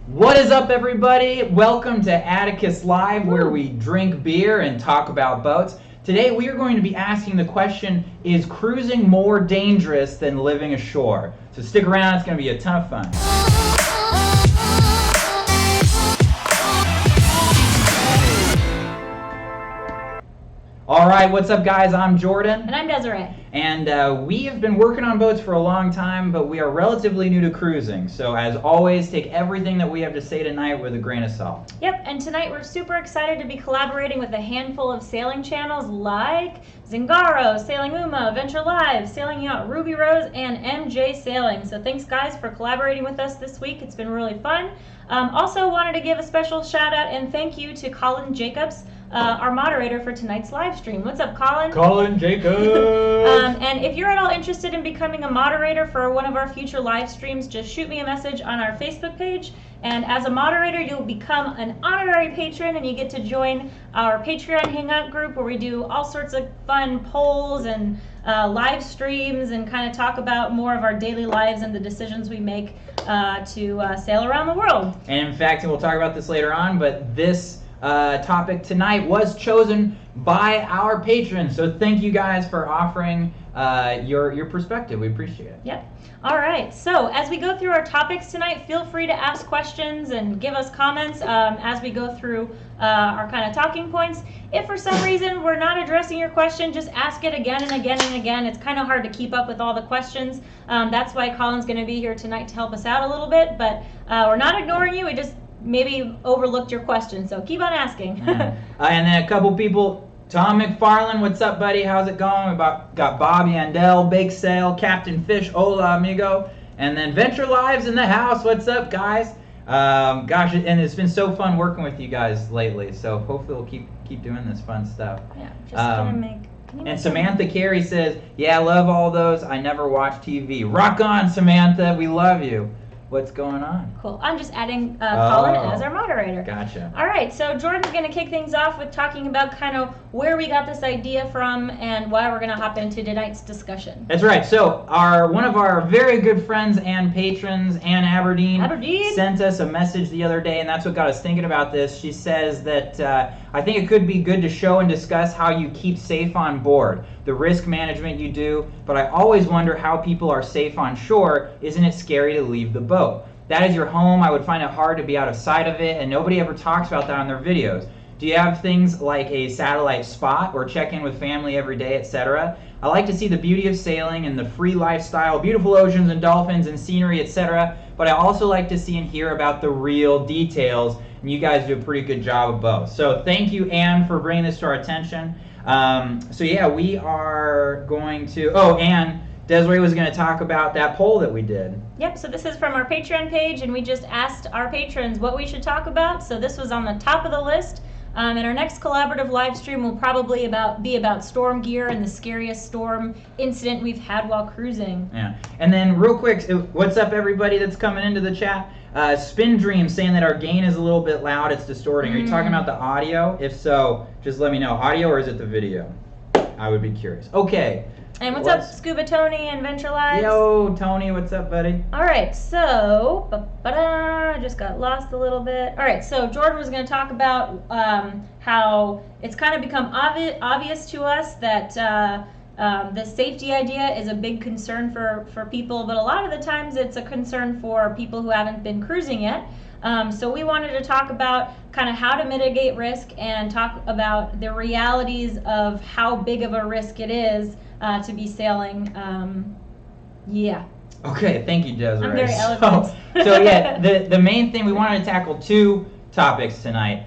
What is up, everybody? Welcome to Atticus Live, where we drink beer and talk about boats. Today we are going to be asking the question, is cruising more dangerous than living ashore? So stick around, it's going to be a ton of fun. All right, what's up, guys? I'm Jordan. And I'm Desiree. And we have been working on boats for a long time, but we are relatively new to cruising. So as always, take everything that we have to say tonight with a grain of salt. Yep, and tonight we're super excited to be collaborating with a handful of sailing channels like Svzingaro, Sailing Uma, Venture Live, Sailing Yacht Ruby Rose, and MJ Sailing. So thanks, guys, for collaborating with us this week. It's been really fun. Also wanted to give a special shout out and thank you to Colin Jacobs, our moderator for tonight's live stream. What's up, Colin? Colin Jacobs! And if you're at all interested in becoming a moderator for one of our future live streams, just shoot me a message on our Facebook page. And as a moderator, you'll become an honorary patron and you get to join our Patreon hangout group where we do all sorts of fun polls and live streams and kind of talk about more of our daily lives and the decisions we make to sail around the world. And in fact, and we'll talk about this later on, but this topic tonight was chosen by our patrons. So thank you guys for offering your perspective. We appreciate it. Yep. All right. So as we go through our topics tonight, feel free to ask questions and give us comments as we go through our kind of talking points. If for some reason we're not addressing your question, just ask it again and again and again. It's kind of hard to keep up with all the questions. That's why Colin's going to be here tonight to help us out a little bit. But we're not ignoring you. We just maybe overlooked your question, so keep on asking. And then a couple people, Tom McFarland, what's up, buddy? How's it going? Got Bobby Andel, Bake Sale, Captain Fish, hola amigo, and then Venture Lives in the house. What's up, guys? Gosh, and it's been so fun working with you guys lately. So hopefully we'll keep doing this fun stuff. Yeah, just gonna make. And Samantha Carey says, "Yeah, I love all those. I never watch TV. Rock on, Samantha. We love you." What's going on? Cool. I'm just adding Colin as our moderator. Gotcha. All right, so Jordan's going to kick things off with talking about kind of where we got this idea from and why we're going to hop into tonight's discussion. That's right. So one of our very good friends and patrons, Ann Aberdeen, sent us a message the other day, and that's what got us thinking about this. She says that I think it could be good to show and discuss how you keep safe on board, the risk management you do, but I always wonder how people are safe on shore. Isn't it scary to leave the boat? That is your home. I would find it hard to be out of sight of it, and nobody ever talks about that on their videos. Do you have things like a satellite spot or check in with family every day, etc.? I like to see the beauty of sailing and the free lifestyle, beautiful oceans and dolphins and scenery, etc., but I also like to see and hear about the real details, and you guys do a pretty good job of both. So thank you, Anne, for bringing this to our attention. So yeah, we are going to, and Desiree was going to talk about that poll that we did. Yep, so this is from our Patreon page, and we just asked our patrons what we should talk about. So this was on the top of the list. And our next collaborative live stream will probably be about storm gear and the scariest storm incident we've had while cruising. Yeah, and then real quick, what's up, everybody that's coming into the chat? Spin Dream saying that our gain is a little bit loud, it's distorting. Are you talking about the audio? If so, just let me know. Audio or is it the video? I would be curious. Okay. And what's up, Scuba Tony and Venture Lives? Yo, Tony, what's up, buddy? All right, so, I just got lost a little bit. All right, so Jordan was going to talk about how it's kind of become obvious to us that the safety idea is a big concern for people, but a lot of the times it's a concern for people who haven't been cruising yet. So we wanted to talk about kind of how to mitigate risk and talk about the realities of how big of a risk it is to be sailing. Yeah. Okay, thank you, Desiree. I'm very eloquent. So yeah, the main thing, we wanted to tackle two topics tonight.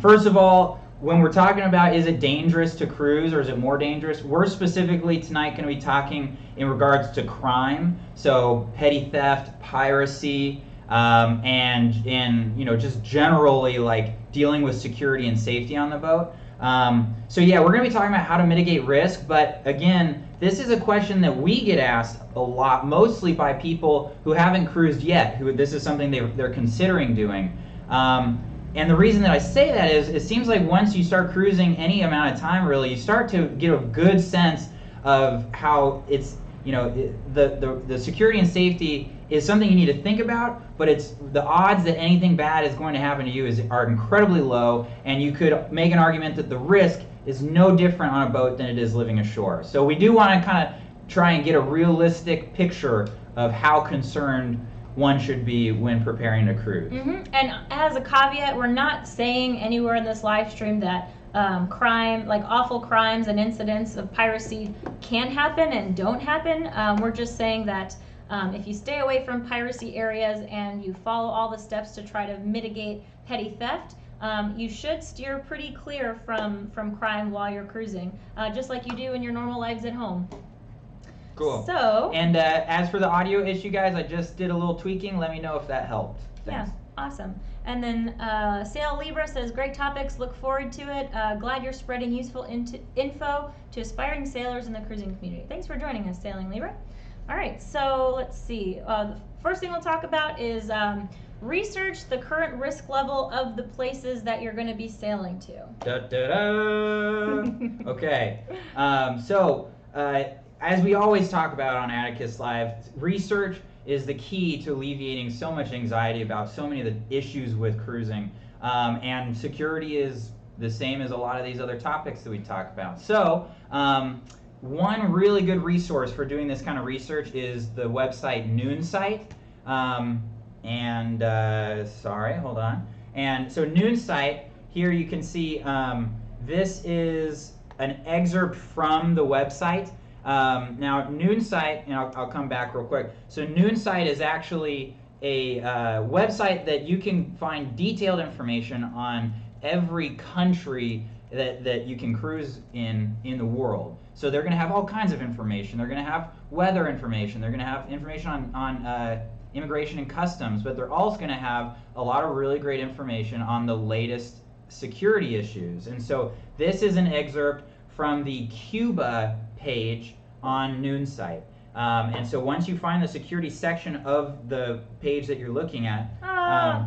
First of all, when we're talking about is it dangerous to cruise or is it more dangerous, we're specifically tonight going to be talking in regards to crime, so petty theft, piracy, and just generally like dealing with security and safety on the boat. So yeah, we're going to be talking about how to mitigate risk, but again, this is a question that we get asked a lot, mostly by people who haven't cruised yet, who this is something they're considering doing. And the reason that I say that is it seems like once you start cruising any amount of time, really, you start to get a good sense of how it's, the security and safety is something you need to think about, but it's the odds that anything bad is going to happen to you are incredibly low, and you could make an argument that the risk is no different on a boat than it is living ashore. So we do want to kind of try and get a realistic picture of how concerned one should be when preparing to cruise. And as a caveat, we're not saying anywhere in this live stream that crime, like awful crimes and incidents of piracy, can happen and don't happen. We're just saying that if you stay away from piracy areas and you follow all the steps to try to mitigate petty theft, you should steer pretty clear from crime while you're cruising, just like you do in your normal lives at home. Cool. So, and as for the audio issue, guys, I just did a little tweaking. Let me know if that helped. Thanks. Yeah, awesome. And then Sail Libra says, great topics, look forward to it. Glad you're spreading useful info to aspiring sailors in the cruising community. Thanks for joining us, Sailing Libra. All right, so let's see. The first thing we'll talk about is research the current risk level of the places that you're going to be sailing to. Da, da, da. Okay, as we always talk about on Atticus Live, research is the key to alleviating so much anxiety about so many of the issues with cruising. And security is the same as a lot of these other topics that we talk about. So, one really good resource for doing this kind of research is the website Noonsite. Sorry, hold on. And so Noonsite, here you can see this is an excerpt from the website. Now Noonsite, and I'll come back real quick. So Noonsite is actually a website that you can find detailed information on every country that you can cruise in the world. So they're going to have all kinds of information. They're going to have weather information. They're going to have information on immigration and customs, but they're also going to have a lot of really great information on the latest security issues. And so this is an excerpt from the Cuba page on Noonsite. And so once you find the security section of the page that you're looking at,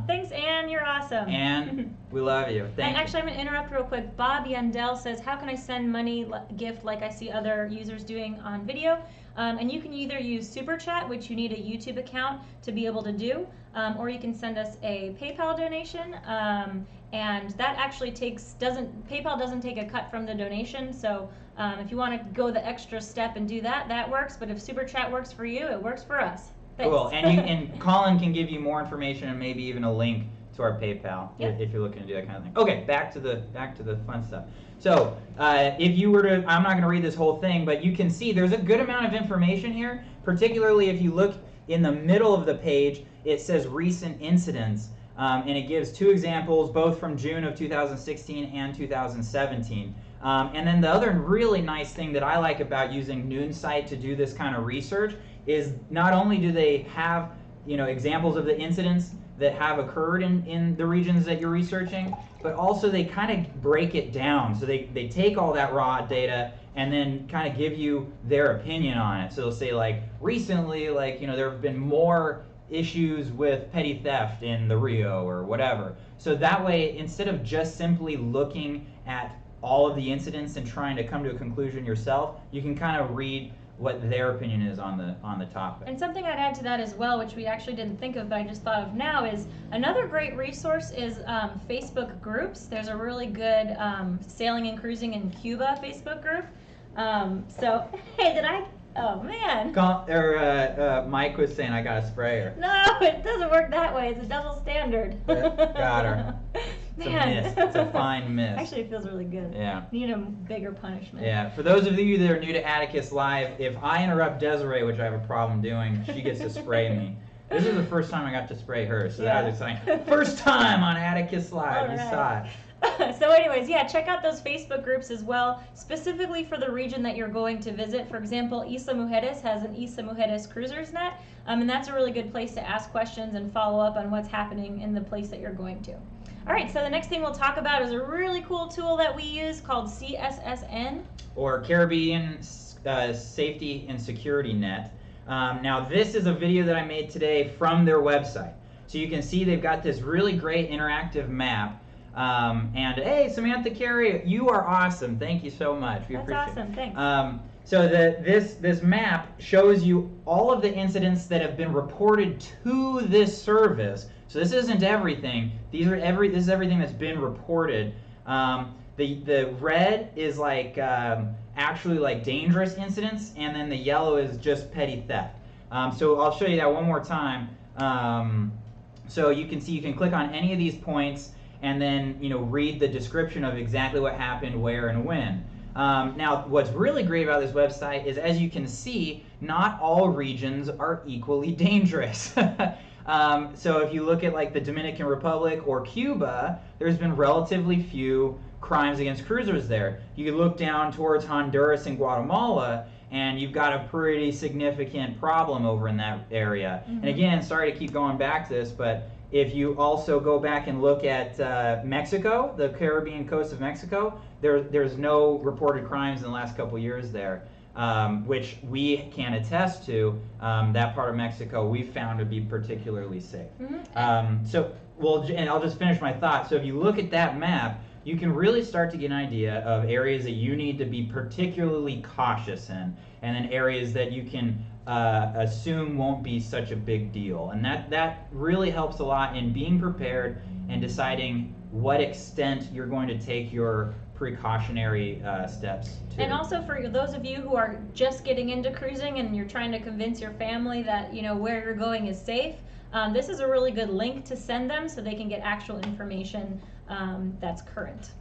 thanks, Anne. You're awesome. Anne, we love you. Thank you. Actually, I'm going to interrupt real quick. Bob Yandel says, how can I send money gift like I see other users doing on video? And you can either use Super Chat, which you need a YouTube account to be able to do, or you can send us a PayPal donation. And that actually PayPal doesn't take a cut from the donation. So if you want to go the extra step and do that, that works. But if Super Chat works for you, it works for us. Thanks. Cool. And Colin can give you more information and maybe even a link to our PayPal if you're looking to do that kind of thing. Okay, back to the fun stuff. So if you were to, I'm not going to read this whole thing, but you can see there's a good amount of information here. Particularly if you look in the middle of the page, it says recent incidents, and it gives two examples, both from June of 2016 and 2017. And then the other really nice thing that I like about using Noonsite to do this kind of research is not only do they have examples of the incidents that have occurred in the regions that you're researching, but also they kind of break it down. So they take all that raw data and then kind of give you their opinion on it. So they'll say like recently, there have been more issues with petty theft in the Rio or whatever. So that way, instead of just simply looking at all of the incidents and trying to come to a conclusion yourself, you can kind of read what their opinion is on the topic. And something I'd add to that as well, which we actually didn't think of, but I just thought of now, is another great resource is Facebook groups. There's a really good sailing and cruising in Cuba Facebook group. So, hey, did I? Oh man. Mike was saying I got a sprayer. No, it doesn't work that way. It's a double standard. Got her. It's a miss. It's a fine miss. Actually, it feels really good. Yeah. Need a bigger punishment. Yeah. For those of you that are new to Atticus Live, if I interrupt Desiree, which I have a problem doing, she gets to spray me. This is the first time I got to spray her, so that was exciting. First time on Atticus Live, you saw it. So anyways, yeah, check out those Facebook groups as well, specifically for the region that you're going to visit. For example, Isla Mujeres has an Isla Mujeres Cruisers Net, and that's a really good place to ask questions and follow up on what's happening in the place that you're going to. All right, so the next thing we'll talk about is a really cool tool that we use called CSSN. Or Caribbean Safety and Security Net. Now this is a video that I made today from their website. So you can see they've got this really great interactive map. And hey, Samantha Carey, you are awesome. Thank you so much. We appreciate it. That's awesome. Thanks. So this map shows you all of the incidents that have been reported to this service. So this isn't everything. This is everything that's been reported. The red is like actually like dangerous incidents, and then the yellow is just petty theft. So I'll show you that one more time. So you can see, you can click on any of these points and then read the description of exactly what happened, where, and when. Now, what's really great about this website is, as you can see, not all regions are equally dangerous. So if you look at like the Dominican Republic or Cuba, there's been relatively few crimes against cruisers there. You can look down towards Honduras and Guatemala, and you've got a pretty significant problem over in that area. Mm-hmm. And again, sorry to keep going back to this, but if you also go back and look at Mexico, the Caribbean coast of Mexico, there's no reported crimes in the last couple years there, which we can attest to. That part of Mexico we've found to be particularly safe. Mm-hmm. And I'll just finish my thought. So if you look at that map, you can really start to get an idea of areas that you need to be particularly cautious in, and then areas that you can assume won't be such a big deal. And that really helps a lot in being prepared and deciding what extent you're going to take your precautionary steps to. And also for those of you who are just getting into cruising and you're trying to convince your family that where you're going is safe, this is a really good link to send them so they can get actual information that's current.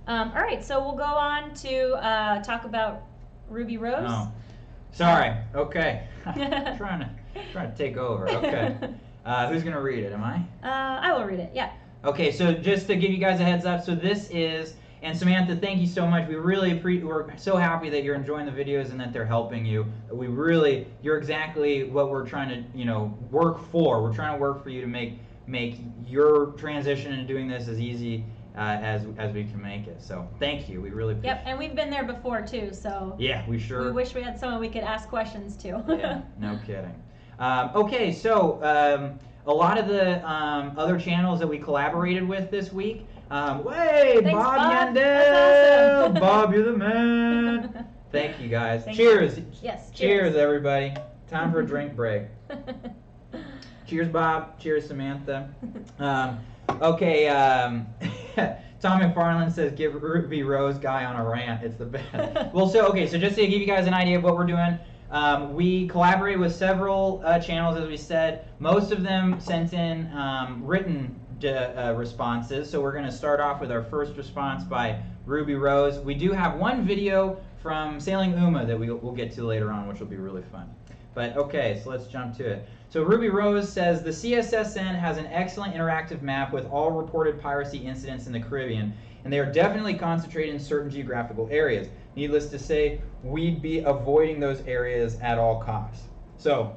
All right, so we'll go on to talk about Ruby Rose. Oh, sorry. Okay. trying to take over. Okay. Who's gonna read it? Am I? I will read it. Yeah. Okay, so just to give you guys a heads up, so this is, and Samantha, thank you so much. We're so happy that you're enjoying the videos and that they're helping you. You're exactly what we're trying to, work for. We're trying to work for you to make your transition into doing this as easy as we can make it. So thank you. We really appreciate it. Yep, and we've been there before too. So yeah, we wish we had someone we could ask questions to. Yeah, no kidding. Okay, so a lot of the other channels that we collaborated with this week. Thanks, Bob Yandel! Awesome. Bob, you're the man. Thank you guys. Thank cheers. You. Yes. Cheers, everybody. Time for a drink break. Cheers, Bob. Cheers, Samantha. Okay. Tom McFarland says, "Give Ruby Rose guy on a rant. It's the best." Well, so just to give you guys an idea of what we're doing. We collaborated with several channels, as we said. Most of them sent in written responses, so we're going to start off with our first response by Ruby Rose. We do have one video from Sailing Uma that we'll get to later on, which will be really fun. But okay, so let's jump to it. So Ruby Rose says, the CSSN has an excellent interactive map with all reported piracy incidents in the Caribbean, and they are definitely concentrated in certain geographical areas. Needless to say, we'd be avoiding those areas at all costs. So,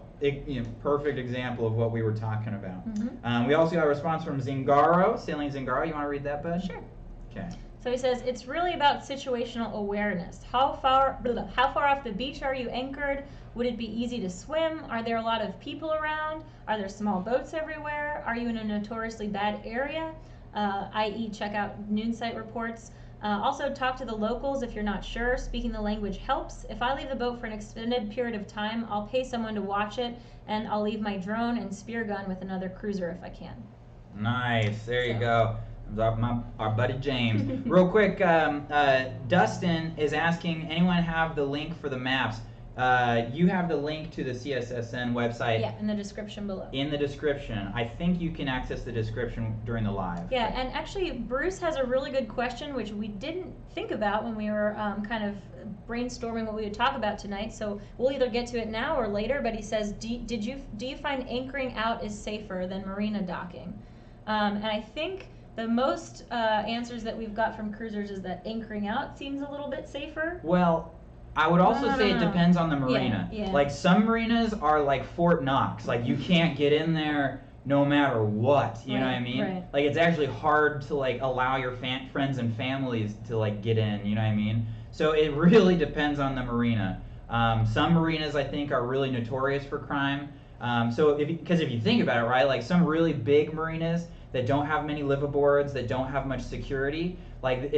perfect example of what we were talking about. Mm-hmm. We also got a response from Svzingaro, Sailing Svzingaro. You want to read that, bud? Sure. Okay. So he says, it's really about situational awareness. How far off the beach are you anchored? Would it be easy to swim? Are there a lot of people around? Are there small boats everywhere? Are you in a notoriously bad area? I.e. check out noon site reports. Also talk to the locals if you're not sure. Speaking the language helps. If I leave the boat for an extended period of time, I'll pay someone to watch it, and I'll leave my drone and spear gun with another cruiser if I can. Nice. There you go. Our buddy James. Real quick, Dustin is asking, anyone have the link for the maps? You have the link to the CSSN website. Yeah, in the description below. In the description. I think you can access the description during the live. Yeah, and actually Bruce has a really good question, which we didn't think about when we were kind of brainstorming what we would talk about tonight. So we'll either get to it now or later, but he says, do you find anchoring out is safer than marina docking? And I think the most answers that we've got from cruisers is that anchoring out seems a little bit safer. Well, I would also say it depends on the marina. Yeah. Like some marinas are like Fort Knox. Like you can't get in there no matter what. You know what I mean? Right. Like it's actually hard to like allow your friends and families to like get in. You know what I mean? So it really depends on the marina. Some marinas I think are really notorious for crime. Because if you think about it, right? Like some really big marinas, that don't have many liveaboards, that don't have much security, like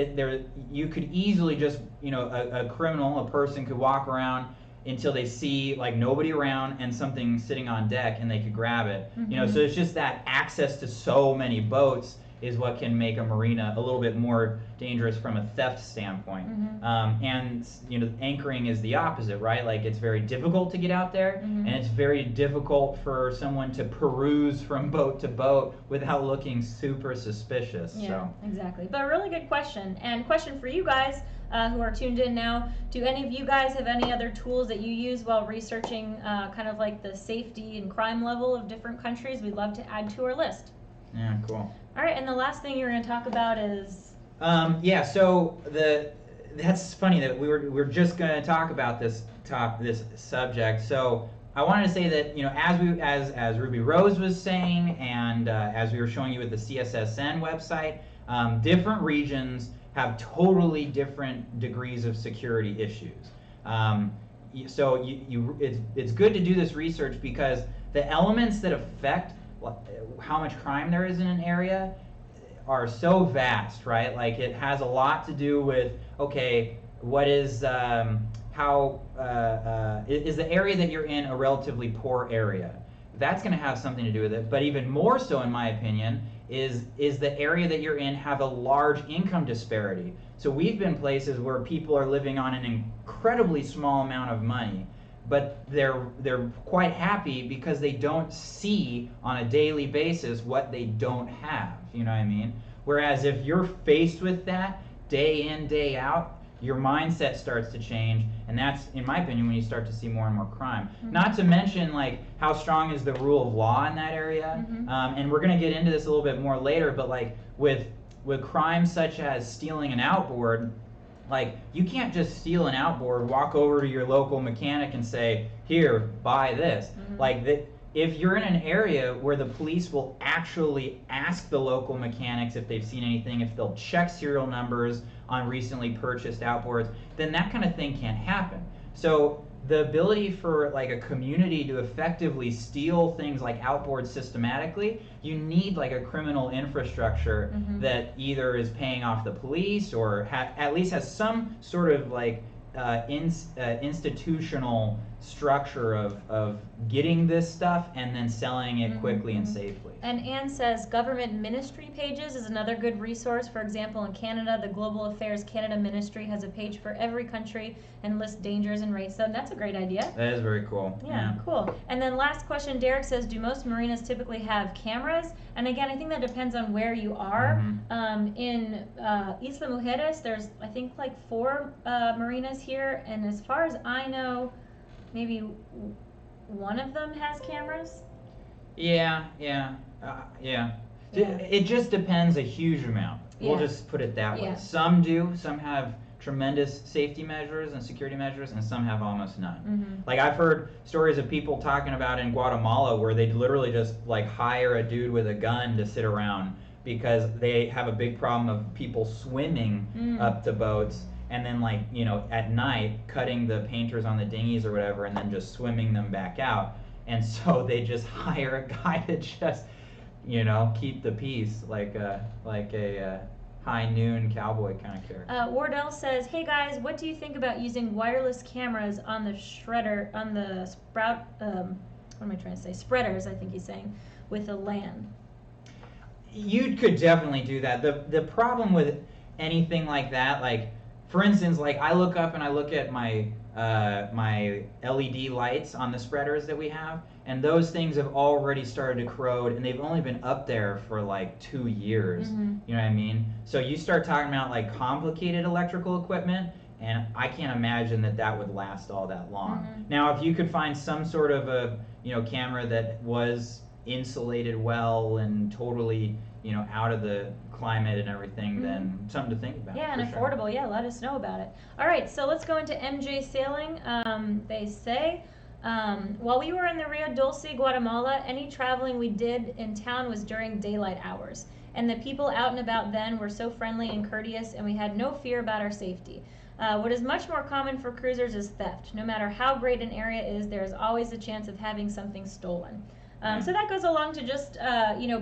you could easily just, a criminal, a person could walk around until they see like nobody around and something sitting on deck and they could grab it. So it's just that access to so many boats is what can make a marina a little bit more dangerous from a theft standpoint. And anchoring is the opposite, right? Like it's very difficult to get out there, and it's very difficult for someone to peruse from boat to boat without looking super suspicious. Yeah, exactly. But a really good question. And question for you guys who are tuned in now: do any of you guys have any other tools that you use while researching kind of like the safety and crime level of different countries? We'd love to add to our list. Yeah, cool. All right, and the last thing you're going to talk about is so that's funny that we're just going to talk about this subject. So I wanted to say that as Ruby Rose was saying, and as we were showing you with the CSSN website, different regions have totally different degrees of security issues. So it's good to do this research because the elements that affect how much crime there is in an area are so vast, right? Like it has a lot to do with, okay, what is is the area that you're in a relatively poor area? That's going to have something to do with it. But even more so, in my opinion, is the area that you're in have a large income disparity. So we've been places where people are living on an incredibly small amount of money, but they're quite happy because they don't see on a daily basis what they don't have. You know what I mean? Whereas if you're faced with that day in, day out, your mindset starts to change, and that's, in my opinion, when you start to see more and more crime. Not to mention like how strong is the rule of law in that area, and we're going to get into this a little bit more later, but like with crimes such as stealing an outboard, like you can't just steal an outboard, walk over to your local mechanic and say, here, buy this. Like if you're in an area where the police will actually ask the local mechanics if they've seen anything, if they'll check serial numbers on recently purchased outboards, then that kind of thing can't happen. So the ability for like a community to effectively steal things like outboards systematically, you need like a criminal infrastructure that either is paying off the police or at least has some sort of like institutional structure of getting this stuff and then selling it quickly and safely. And Anne says government ministry pages is another good resource. For example, in Canada, the Global Affairs Canada Ministry has a page for every country and lists dangers and rates them. That's a great idea. That is very cool. Yeah, cool. And then last question, Derek says, do most marinas typically have cameras? And again, I think that depends on where you are. In Isla Mujeres, there's I think like 4 marinas here, and as far as I know, maybe one of them has cameras. Yeah. It just depends a huge amount. We'll just put it that way. Some do. Some have tremendous safety measures and security measures, and some have almost none. Like I've heard stories of people talking about in Guatemala where they literally just like hire a dude with a gun to sit around because they have a big problem of people swimming up to boats, and then like, at night cutting the painters on the dinghies or whatever and then just swimming them back out. And so they just hire a guy to just, keep the peace, like a high noon cowboy kind of character. Wardell says, hey guys, what do you think about using wireless cameras on the shredder, on the spreaders, I think he's saying, with a LAN? You could definitely do that. The problem with anything like that, like, for instance, like I look up and I look at my my LED lights on the spreaders that we have, and those things have already started to corrode, and they've only been up there for like 2 years. You know what I mean? So you start talking about like complicated electrical equipment, and I can't imagine that would last all that long. Now, if you could find some sort of a camera that was insulated well and totally out of the climate and everything, then something to think about. Yeah, and affordable. Sure. Yeah, let us know about it. All right, so let's go into MJ Sailing. They say, while we were in the Rio Dulce, Guatemala, any traveling we did in town was during daylight hours. And the people out and about then were so friendly and courteous, and we had no fear about our safety. What is much more common for cruisers is theft. No matter how great an area is, there is always a chance of having something stolen. So that goes along to just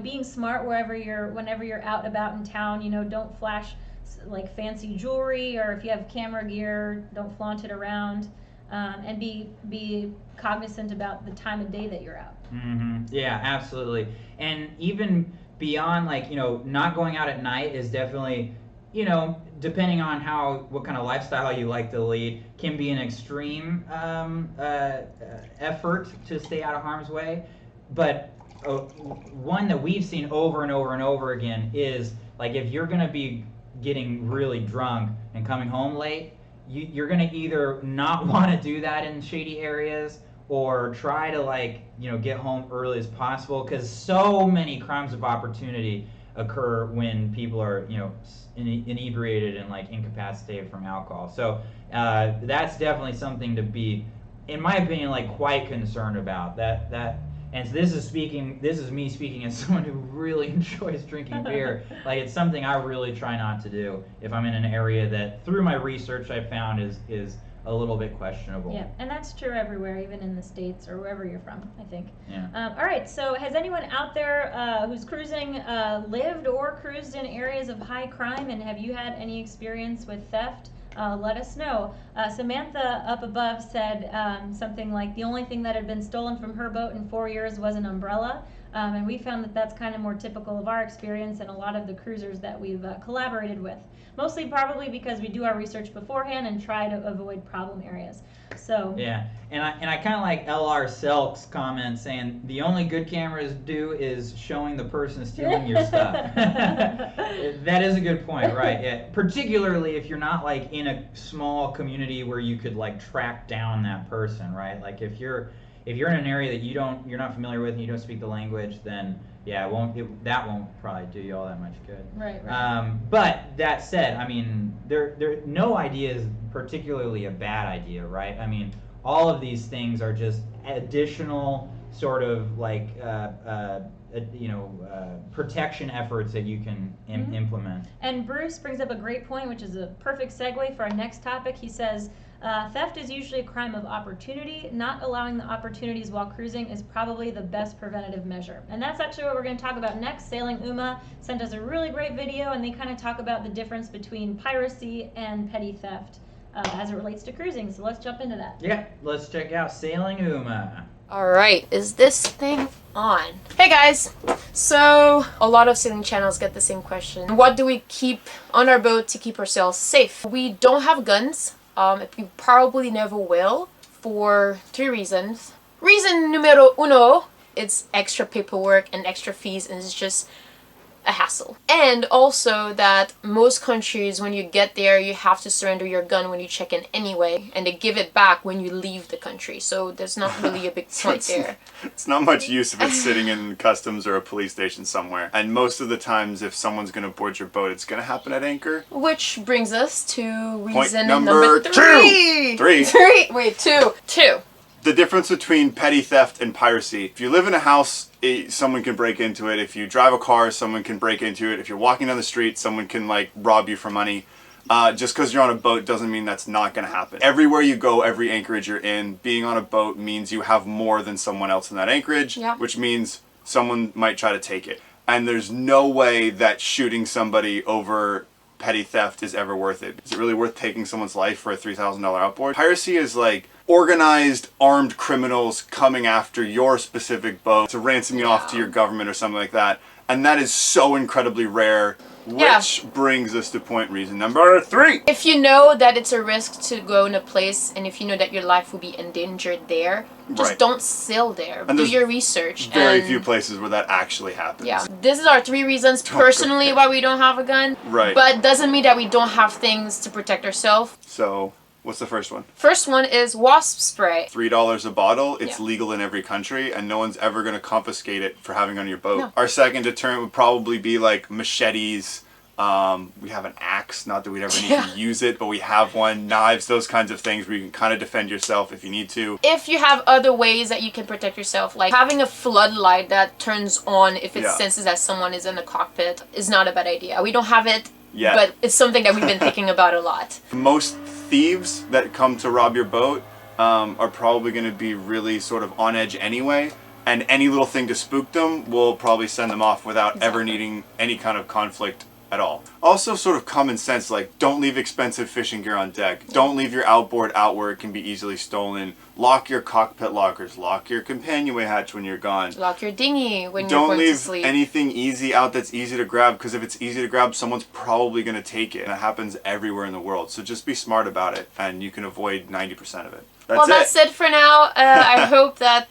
being smart whenever you're out about in town. Don't flash like fancy jewelry, or if you have camera gear, don't flaunt it around, and be cognizant about the time of day that you're out. Yeah, absolutely. And even beyond, like, not going out at night is definitely, depending on what kind of lifestyle you like to lead, can be an extreme effort to stay out of harm's way. But one that we've seen over and over and over again is, like, if you're going to be getting really drunk and coming home late, you're going to either not want to do that in shady areas, or try to get home early as possible, because so many crimes of opportunity occur when people are inebriated and incapacitated from alcohol. So that's definitely something to be, in my opinion, quite concerned about. And so this is me speaking as someone who really enjoys drinking beer. It's something I really try not to do if I'm in an area that, through my research, I found is a little bit questionable. Yeah, and that's true everywhere, even in the States or wherever you're from, I think. Yeah. All right, so has anyone out there who's cruising lived or cruised in areas of high crime, and have you had any experience with theft? Let us know. Samantha up above said something like, the only thing that had been stolen from her boat in 4 years was an umbrella. And we found that that's kind of more typical of our experience and a lot of the cruisers that we've collaborated with. Mostly probably because we do our research beforehand and try to avoid problem areas. So yeah, and I kind of like LR Selk's comment saying the only good cameras do is showing the person stealing your stuff. That is a good point, right? Yeah, particularly if you're not in a small community where you could track down that person, right? If you're in an area that you're not familiar with and you don't speak the language, then yeah, that won't probably do you all that much good. Right. But that said, I mean, no idea is particularly a bad idea, right? I mean, all of these things are just additional sort of protection efforts that you can implement. And Bruce brings up a great point, which is a perfect segue for our next topic. He says, theft is usually a crime of opportunity. Not allowing the opportunities while cruising is probably the best preventative measure. And that's actually what we're going to talk about next. Sailing Uma sent us a really great video, and they kind of talk about the difference between piracy and petty theft as it relates to cruising. So let's jump into that. Yeah, let's check out Sailing Uma. Alright, is this thing on? Hey guys! So, a lot of sailing channels get the same question. What do we keep on our boat to keep ourselves safe? We don't have guns. We probably never will, for 3 reasons. Reason numero uno, it's extra paperwork and extra fees, and it's just a hassle. And also that most countries, when you get there, you have to surrender your gun when you check in anyway, and they give it back when you leave the country. So there's not really a big point there. It's not much use if it's sitting in customs or a police station somewhere. And most of the times, if someone's going to board your boat, it's going to happen at anchor. Which brings us to reason point number 3. Wait, two. The difference between petty theft and piracy. If you live in a house, someone can break into it. If you drive a car, someone can break into it. If you're walking down the street, someone can rob you for money. Just because you're on a boat doesn't mean that's not going to happen. Everywhere you go, every anchorage you're in, being on a boat means you have more than someone else in that anchorage, which means someone might try to take it. And there's no way that shooting somebody over petty theft is ever worth it. Is it really worth taking someone's life for a $3,000 outboard? Piracy is organized armed criminals coming after your specific boat to ransom you off to your government or something like that. And that is so incredibly rare, which brings us to reason number 3. If you know that it's a risk to go in a place, and if you know that your life will be endangered there, just don't sail there. And do your research. Very few places where that actually happens. Yeah. This is our 3 reasons personally why we don't have a gun. Right. But doesn't mean that we don't have things to protect ourselves. So, what's the first one? First one is wasp spray. $3 a bottle. It's legal in every country, and no one's ever going to confiscate it for having on your boat. No. Our second deterrent would probably be machetes. We have an axe, not that we'd ever need to use it, but we have one. Knives, those kinds of things where you can kind of defend yourself if you need to. If you have other ways that you can protect yourself, like having a floodlight that turns on if it senses that someone is in the cockpit is not a bad idea. We don't have it yet, but it's something that we've been thinking about a lot. Most thieves that come to rob your boat are probably going to be really sort of on edge anyway. and any little thing to spook them will probably send them off without ever needing any kind of conflict at all. Also, sort of common sense, like don't leave expensive fishing gear on deck. Don't leave your outboard out where it can be easily stolen. Lock your cockpit lockers. Lock your companionway hatch when you're gone. Lock your dinghy when you're going to sleep. Don't leave anything easy out that's easy to grab, because if it's easy to grab, someone's probably going to take it. And it happens everywhere in the world. So just be smart about it, and you can avoid 90% of it. That's it for now. I hope that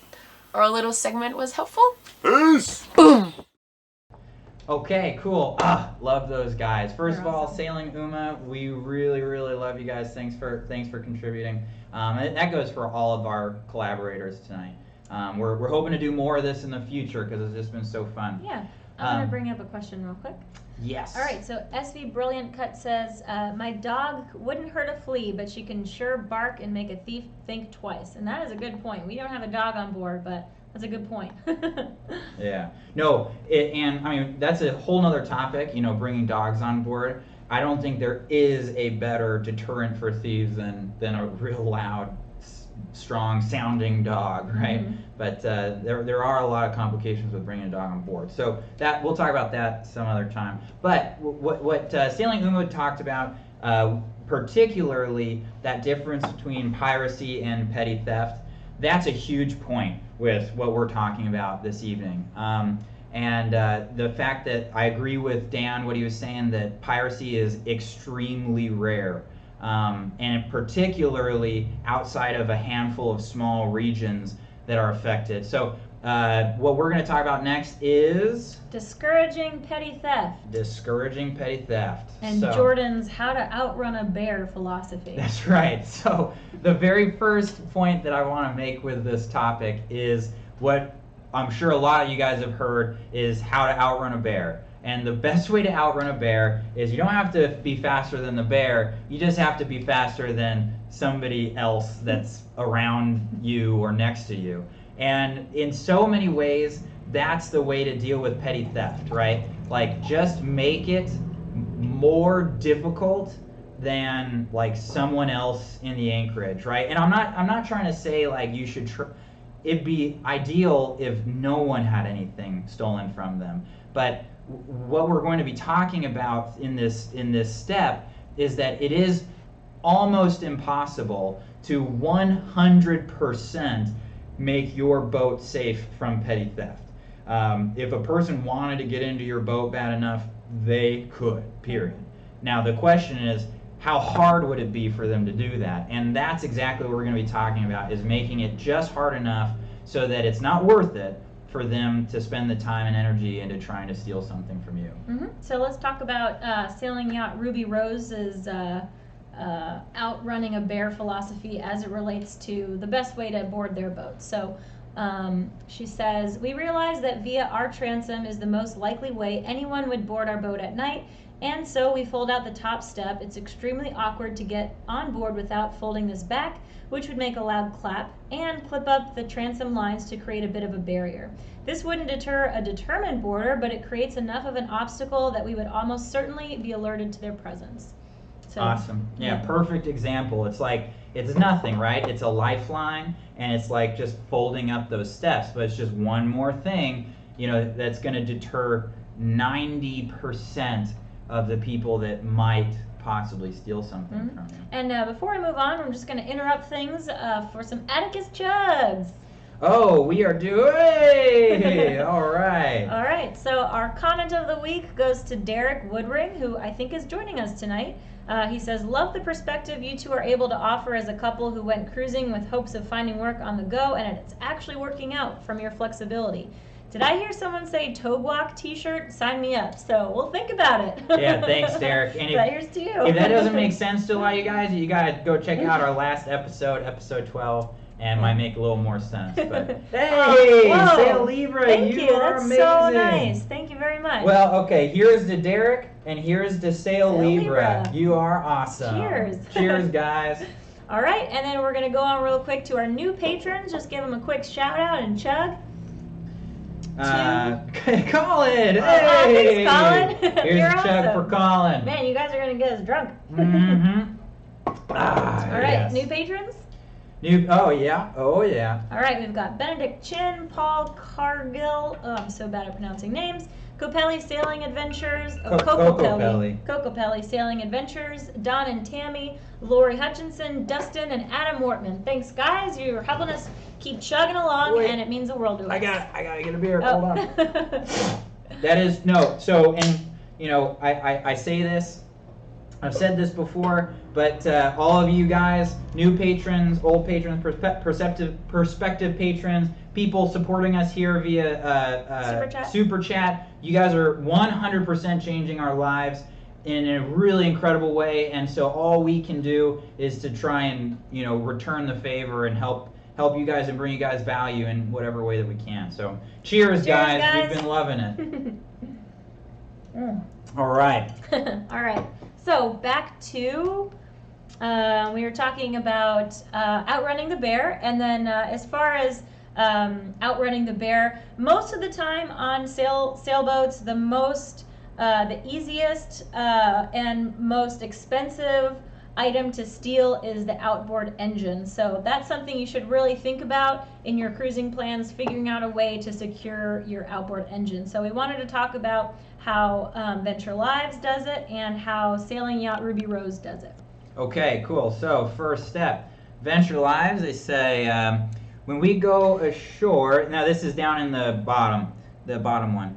our little segment was helpful. Peace! Boom! Okay, cool. Love those guys. First of all, Sailing Uma, we really, really love you guys. Thanks for contributing. And that goes for all of our collaborators tonight. We're hoping to do more of this in the future because it's just been so fun. Yeah. I'm going to bring up a question real quick. Yes. All right, so SV Brilliant Cut says, my dog wouldn't hurt a flea, but she can sure bark and make a thief think twice. And that is a good point. We don't have a dog on board, but that's a good point. Yeah. No, and I mean, that's a whole nother topic, bringing dogs on board. I don't think there is a better deterrent for thieves than a real loud, strong sounding dog, right? Mm-hmm. But there are a lot of complications with bringing a dog on board. So that we'll talk about that some other time. But what Sailing Uma talked about, particularly that difference between piracy and petty theft, that's a huge point with what we're talking about this evening. And the fact that I agree with Dan, what he was saying, that piracy is extremely rare. And particularly outside of a handful of small regions that are affected. So what we're going to talk about next is discouraging petty theft. Discouraging petty theft. And Jordan's how to outrun a bear philosophy. That's right. So the very first point that I want to make with this topic is what I'm sure a lot of you guys have heard is how to outrun a bear. And the best way to outrun a bear is you don't have to be faster than the bear, you just have to be faster than somebody else that's around you or next to you. And in so many ways, that's the way to deal with petty theft, right? Like, just make it more difficult than like someone else in the anchorage, right? And I'm not trying to say like you should it'd be ideal if no one had anything stolen from them, but what we're going to be talking about in this step is that it is almost impossible to 100% make your boat safe from petty theft. If a person wanted to get into your boat bad enough, they could, period. Now the question is, how hard would it be for them to do that? And that's exactly what we're going to be talking about, is making it just hard enough so that it's not worth it for them to spend the time and energy into trying to steal something from you. Mm-hmm. So let's talk about Sailing Yacht Ruby Rose's outrunning a bear philosophy as it relates to the best way to board their boat. So she says, we realize that via our transom is the most likely way anyone would board our boat at night, and so we fold out the top step. It's extremely awkward to get on board without folding this back, which would make a loud clap, and clip up the transom lines to create a bit of a barrier. This wouldn't deter a determined boarder, but it creates enough of an obstacle that we would almost certainly be alerted to their presence. So, awesome. Yeah, perfect example. It's like, it's nothing, right? It's a lifeline, and it's like just folding up those steps, but it's just one more thing, that's going to deter 90% of the people that might possibly steal something from you. And before we move on, I'm just going to interrupt things for some Atticus Chugs. Oh, we are doing all right. All right, so our comment of the week goes to Derek Woodring, who I think is joining us tonight. He says, love the perspective you two are able to offer as a couple who went cruising with hopes of finding work on the go, and it's actually working out from your flexibility. Did I hear someone say Toguak t-shirt? Sign me up. So we'll think about it. Yeah, thanks, Derek. And here's to you. If that doesn't make sense to a lot of you guys, you got to go check out our last episode, episode 12, and it might make a little more sense. But hey, Sail Libra, thank you are That's amazing. So nice. Thank you very much. Well, okay, here's to Derek, and here's to Sail Libra. You are awesome. Cheers. Cheers, guys. All right, and then we're going to go on real quick to our new patrons. Just give them a quick shout out and chug. Colin! Hey! Thanks, Colin. Here's You're a chug awesome. for Colin. Man, you guys are going to get us drunk. Mm-hmm. All right, yes. new patrons? Oh yeah. Oh yeah. All right, we've got Benedict Chin, Paul Cargill. Oh, I'm so bad at pronouncing names. Copelli Sailing Adventures. Cocopelli Sailing Adventures. Don and Tammy, Lori Hutchinson, Dustin, and Adam Wortman. Thanks, guys. You're helping us keep chugging along, and it means the world to us. I gotta get a beer. Oh. Hold on. That is no. So, and you know, I say this. I've said this before, but all of you guys, new patrons, old patrons, prospective patrons, people supporting us here via Super Chat, you guys are 100% changing our lives in a really incredible way, and so all we can do is to try and, you know, return the favor and help you guys and bring you guys value in whatever way that we can. So cheers guys. We've been loving it. All right. All right. So back to, we were talking about outrunning the bear, and then as far as outrunning the bear, most of the time on sailboats, the easiest and most expensive item to steal is the outboard engine. So that's something you should really think about in your cruising plans, figuring out a way to secure your outboard engine. So we wanted to talk about how Venture Lives does it and how Sailing Yacht Ruby Rose does it. Okay, cool. So first step, Venture Lives, they say when we go ashore, now this is down in the bottom one.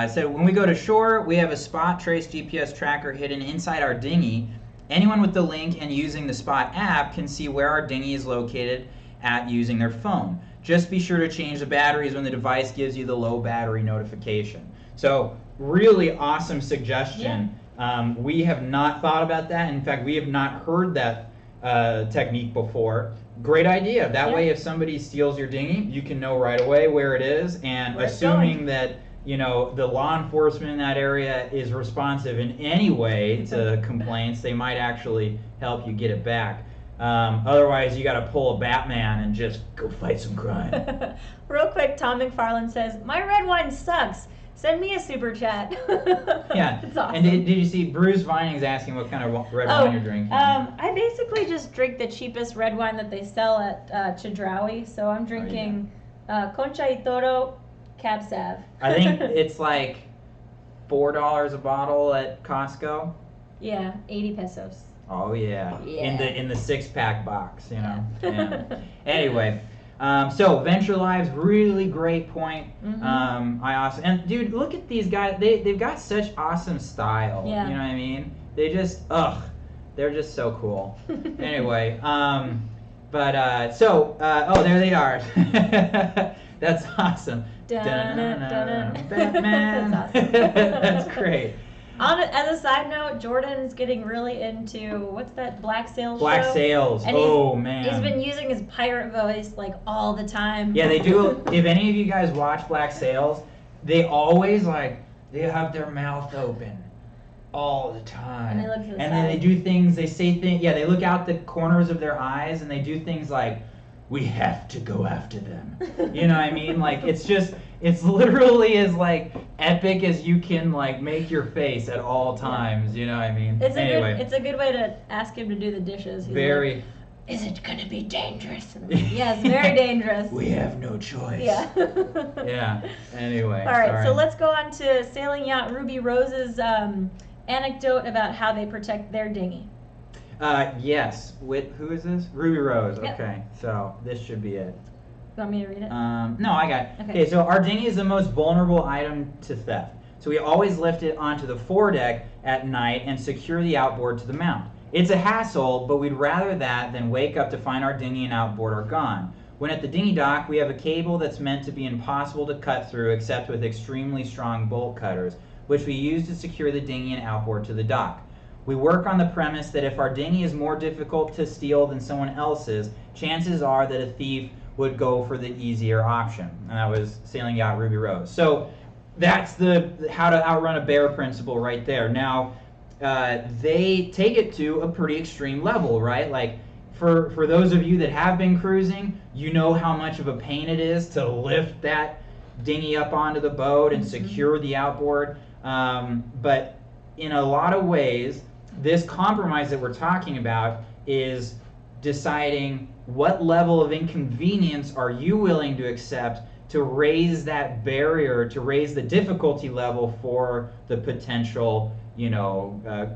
So when we go to shore, we have a spot trace GPS tracker hidden inside our dinghy. Anyone with the link and using the Spot app can see where our dinghy is located at using their phone. Just be sure to change the batteries when the device gives you the low battery notification. So really awesome suggestion. Yeah. We have not thought about that. In fact, we have not heard that technique before. Great idea. That way if somebody steals your dinghy, you can know right away where it is, and assuming that, you know, the law enforcement in that area is responsive in any way to complaints, they might actually help you get it back. Otherwise, you got to pull a Batman and just go fight some crime. Real quick, Tom McFarland says, "My red wine sucks. Send me a super chat." Yeah. It's awesome. And did you see Bruce Vining's asking what kind of red wine you're drinking? I basically just drink the cheapest red wine that they sell at Chedraui. So I'm drinking Concha y Toro Cab Sav. I think it's like $4 a bottle at Costco. Yeah, 80 pesos. Oh yeah. In the 6-pack box, you know. Yeah. Anyway, so Venture Lives, really great point. And dude, look at these guys. They've got such awesome style. Yeah. You know what I mean? They just they're just so cool. Anyway, there they are. That's awesome. Batman. That's awesome. That's great. As a side note, Jordan's getting really into, what's that, Black Sails show? Black Sails. And man. He's been using his pirate voice like all the time. Yeah, they do. If any of you guys watch Black Sails, they always they have their mouth open all the time. And they look to the side. And then they do things, they say things, they look out the corners of their eyes and they do things like, "We have to go after them." You know what I mean? Like, it's literally as epic as you can make your face at all times. You know what I mean? It's a good way to ask him to do the dishes. He's very. Like, "Is it gonna be dangerous?" Yes, very dangerous. We have no choice. Yeah. Yeah. Anyway. All right, so let's go on to Sailing Yacht Ruby Rose's anecdote about how they protect their dinghy. Yes. Who is this? Ruby Rose. Yep. Okay, so this should be it. You want me to read it? No, I got it. Okay, so our dinghy is the most vulnerable item to theft. So we always lift it onto the foredeck at night and secure the outboard to the mount. It's a hassle, but we'd rather that than wake up to find our dinghy and outboard are gone. When at the dinghy dock, we have a cable that's meant to be impossible to cut through except with extremely strong bolt cutters, which we use to secure the dinghy and outboard to the dock. We work on the premise that if our dinghy is more difficult to steal than someone else's, chances are that a thief would go for the easier option. And that was Sailing Yacht Ruby Rose. So that's the how to outrun a bear principle right there. Now, they take it to a pretty extreme level, right? Like, for those of you that have been cruising, you know how much of a pain it is to lift that dinghy up onto the boat and secure the outboard. But in a lot of ways, this compromise that we're talking about is deciding what level of inconvenience are you willing to accept to raise that barrier, to raise the difficulty level for the potential,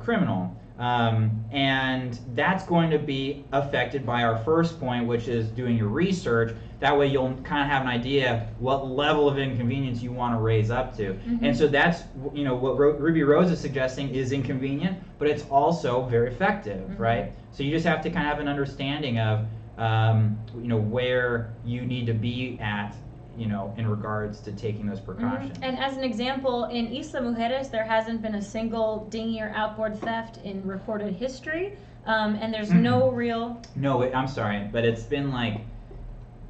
criminal. And that's going to be affected by our first point, which is doing your research. That way you'll kind of have an idea what level of inconvenience you want to raise up to. Mm-hmm. And so that's, what Ruby Rose is suggesting is inconvenient, but it's also very effective, mm-hmm. right? So you just have to kind of have an understanding of, where you need to be at, in regards to taking those precautions. Mm-hmm. And as an example, in Isla Mujeres, there hasn't been a single dinghy or outboard theft in recorded history, and there's no real... No, I'm sorry, but it's been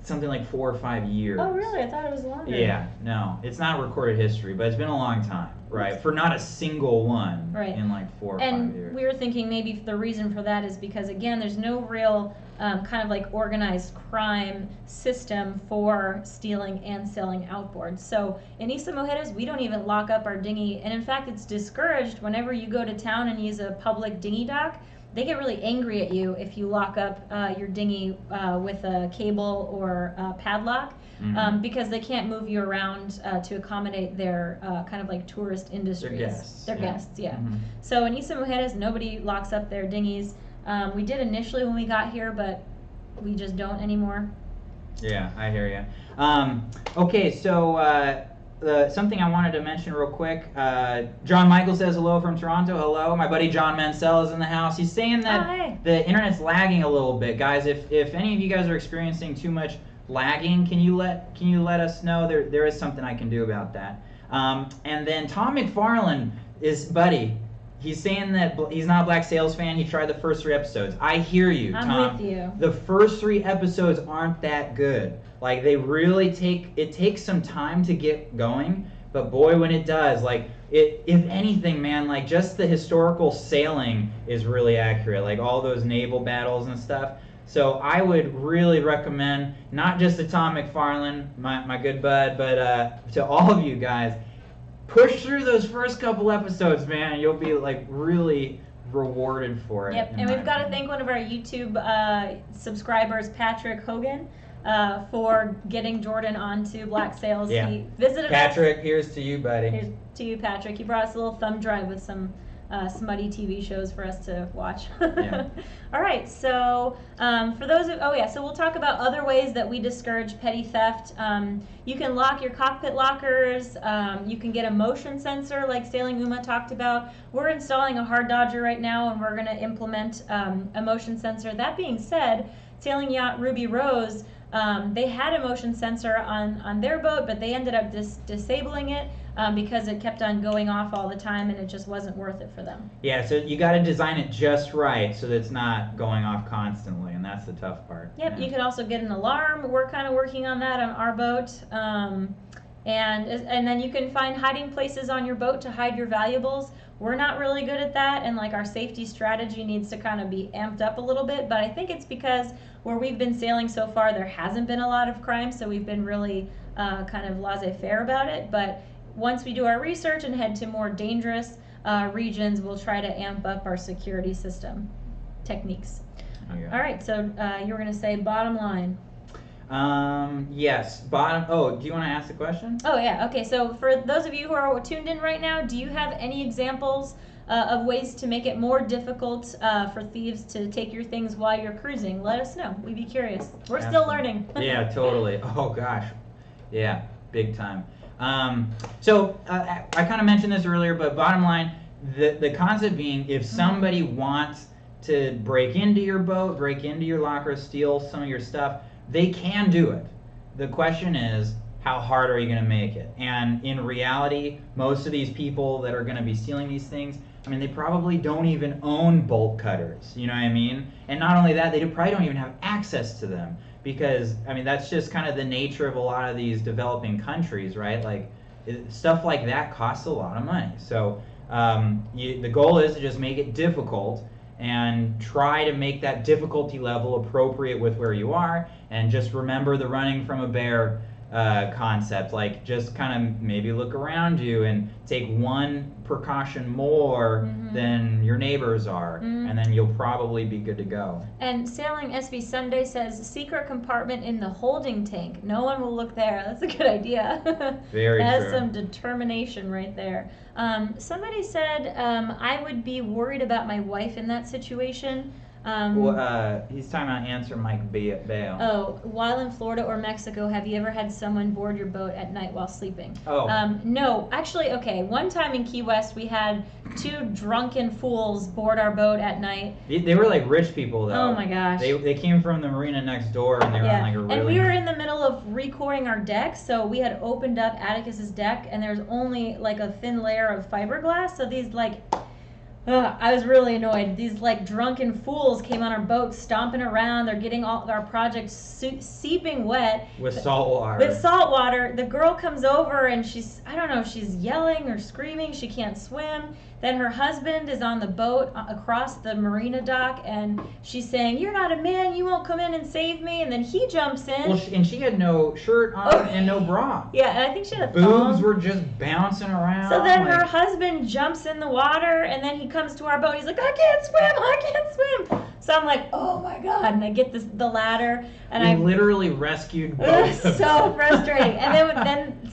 something like 4 or 5 years. Oh, really? I thought it was longer. Yeah, no, it's not recorded history, but it's been a long time, right? For not a single one in 4 or 5 years. And we were thinking maybe the reason for that is because, again, there's no real kind of organized crime system for stealing and selling outboards. So in Isla Mujeres, we don't even lock up our dinghy. And in fact, it's discouraged whenever you go to town and use a public dinghy dock. They get really angry at you if you lock up your dinghy with a cable or a padlock, Mm-hmm. because they can't move you around to accommodate their kind of tourist industries. Their guests. Yeah. Mm-hmm. So in Isla Mujeres, nobody locks up their dinghies. We did initially when we got here, but we just don't anymore. Yeah, I hear you. Okay, so something I wanted to mention real quick. John Michael says hello from Toronto. Hello. My buddy John Mansell is in the house. He's saying that the internet's lagging a little bit. Guys, if any of you guys are experiencing too much lagging, can you let us know? There is something I can do about that. And then Tom McFarlane buddy. He's saying that he's not a Black Sails fan. He tried the first 3 episodes. I hear you, Tom. I'm with you. The first 3 episodes aren't that good. They really takes some time to get going, but boy, when it does, if anything, man, just the historical sailing is really accurate, all those naval battles and stuff. So I would really recommend, not just to Tom McFarlane, my good bud, but to all of you guys, push through those first couple episodes, man. You'll be really rewarded for it. Yep, and we've got to thank one of our YouTube subscribers, Patrick Hogan, for getting Jordan onto Black Sails. Yeah. He visited Patrick, us. here's to you, buddy. Here's to you, Patrick. He brought us a little thumb drive with some smutty TV shows for us to watch. Yeah. All right, so for those of, so we'll talk about other ways that we discourage petty theft. You can lock your cockpit lockers. You can get a motion sensor like Sailing Uma talked about. We're installing a hard dodger right now, and we're going to implement a motion sensor. That being said, Sailing Yacht Ruby Rose, they had a motion sensor on their boat, but they ended up disabling it because it kept on going off all the time, and it just wasn't worth it for them. Yeah, so you got to design it just right so that it's not going off constantly, and that's the tough part. Yep, yeah. You could also get an alarm. We're kind of working on that on our boat. And then you can find hiding places on your boat to hide your valuables. We're not really good at that, and our safety strategy needs to kind of be amped up a little bit, but I think it's because where we've been sailing so far, there hasn't been a lot of crime, so we've been really kind of laissez-faire about it. But once we do our research and head to more dangerous regions, we'll try to amp up our security system techniques. Okay. All right, so you were going to say bottom line. Yes, do you want to ask the question? Oh, yeah. Okay, so for those of you who are tuned in right now, do you have any examples of ways to make it more difficult for thieves to take your things while you're cruising? Let us know. We'd be curious. We're still learning. Yeah, totally. Oh, gosh. Yeah, big time. So I kind of mentioned this earlier, but bottom line, the concept being, if somebody wants to break into your boat, break into your locker, steal some of your stuff, they can do it. The question is, how hard are you going to make it? And in reality, most of these people that are going to be stealing these things, they probably don't even own bolt cutters, you know what I mean? And not only that, they probably don't even have access to them, because, that's just kind of the nature of a lot of these developing countries, right? Stuff like that costs a lot of money. So the goal is to just make it difficult and try to make that difficulty level appropriate with where you are, and just remember the running from a bear concept. Like, just kind of maybe look around you and take one precaution more than your neighbors are, and then you'll probably be good to go. And Sailing SV Sunday says, secret compartment in the holding tank. No one will look there. That's a good idea. Very true. That's some determination right there. Somebody said, I would be worried about my wife in that situation. He's talking about answer Mike Bale. Oh, while in Florida or Mexico, have you ever had someone board your boat at night while sleeping? Oh. No, actually, okay. One time in Key West, we had 2 drunken fools board our boat at night. They were like rich people, though. Oh my gosh. They came from the marina next door, and they were on like a really... And we were in the middle of recoring our deck, so we had opened up Atticus's deck, and there's only like a thin layer of fiberglass, so these like... I was really annoyed. These like drunken fools came on our boat stomping around. They're getting all our project seeping wet. With salt water. With salt water. The girl comes over and I don't know if she's yelling or screaming. She can't swim. Then her husband is on the boat across the marina dock, and she's saying, "You're not a man, you won't come in and save me." And then he jumps in. Well, and she had no shirt on and no bra. Yeah, and I think she had a boobs thong. were just bouncing around. So then her husband jumps in the water, and then he comes to our boat. He's like, "I can't swim. So I'm like, "Oh my god!" And I get the ladder, and I literally rescued both. It was so frustrating. And then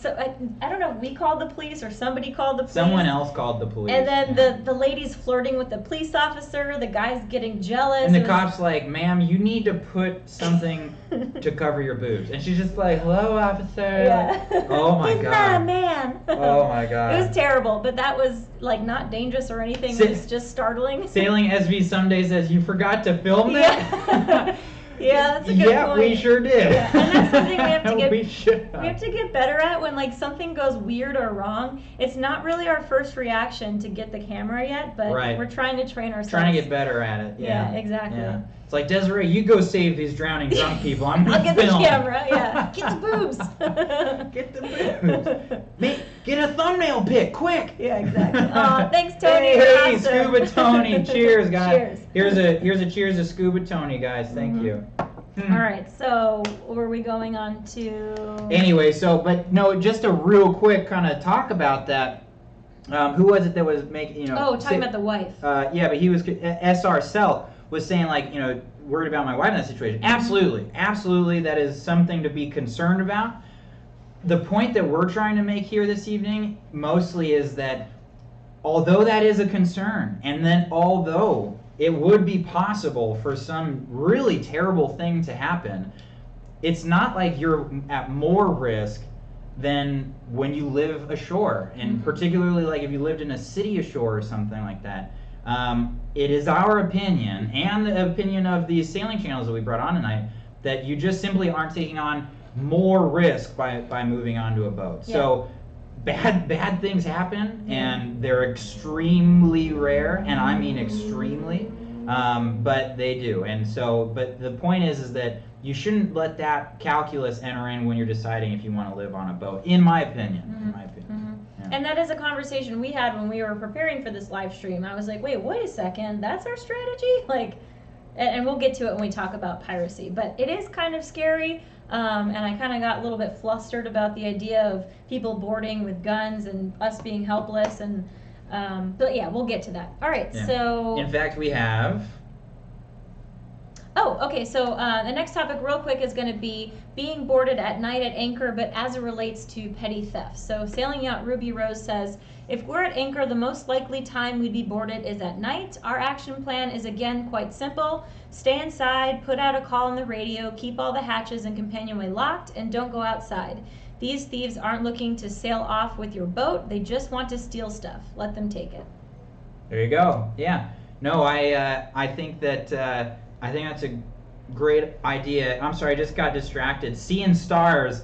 I don't know if we called the police or somebody called the police. Someone else called the police. And then the lady's flirting with the police officer. The guy's getting jealous. And the cop's like, "Ma'am, you need to put something to cover your boobs." And she's just like, "Hello, officer." Yeah. Oh my He's god. not a man. Oh my god. It was terrible, but that was like not dangerous or anything. It was just startling. Sailing SV Someday says, "You forgot to film that?" Yeah, that's a good point. We sure did. Yeah, and that's something we have to get. we have to get better at when like something goes weird or wrong. It's not really our first reaction to get the camera yet, but we're trying to train ourselves. Trying to get better at it. Yeah, exactly. Yeah. It's like, "Desiree, you go save these drowning drunk people. I'm gonna I'll get film." the camera. Yeah, get the boobs. Get the boobs. Get a thumbnail pic, quick. Yeah, exactly. Thanks, Tony. Hey, awesome. Scuba Tony. Cheers, guys. Cheers. Here's a cheers to Scuba Tony, guys. Thank you. All right, so were we going on to? Anyway, but no, just a real quick kind of talk about that. Who was it that was making, talking about the wife. Yeah, but he was, SR Cell was saying, like, worried about my wife in that situation. Absolutely, that is something to be concerned about. The point that we're trying to make here this evening mostly is that although that is a concern, and then although it would be possible for some really terrible thing to happen, it's not like you're at more risk than when you live ashore, and particularly like if you lived in a city ashore or something like that. It is our opinion, and the opinion of these sailing channels that we brought on tonight, that you just simply aren't taking on more risk by moving onto a boat. Yeah. So bad things happen, and they're extremely rare, and I mean extremely, but they do. And so, but the point is that you shouldn't let that calculus enter in when you're deciding if you want to live on a boat, in my opinion. Yeah. And that is a conversation we had when we were preparing for this live stream. I was like, wait a second, that's our strategy? Like, and we'll get to it when we talk about piracy, but it is kind of scary. And I kind of got a little bit flustered about the idea of people boarding with guns and us being helpless. And but yeah, we'll get to that. All right, so in fact, we have. Oh, okay. So the next topic, real quick, is going to be being boarded at night at anchor, but as it relates to petty theft. So Sailing Yacht Ruby Rose says, if we're at anchor, the most likely time we'd be boarded is at night. Our action plan is again quite simple. Stay inside, put out a call on the radio, keep all the hatches and companionway locked, and don't go outside. These thieves aren't looking to sail off with your boat. They just want to steal stuff. Let them take it. There you go. Yeah. No, I think that. I think that's a great idea. I'm sorry, I just got distracted. Seeing Stars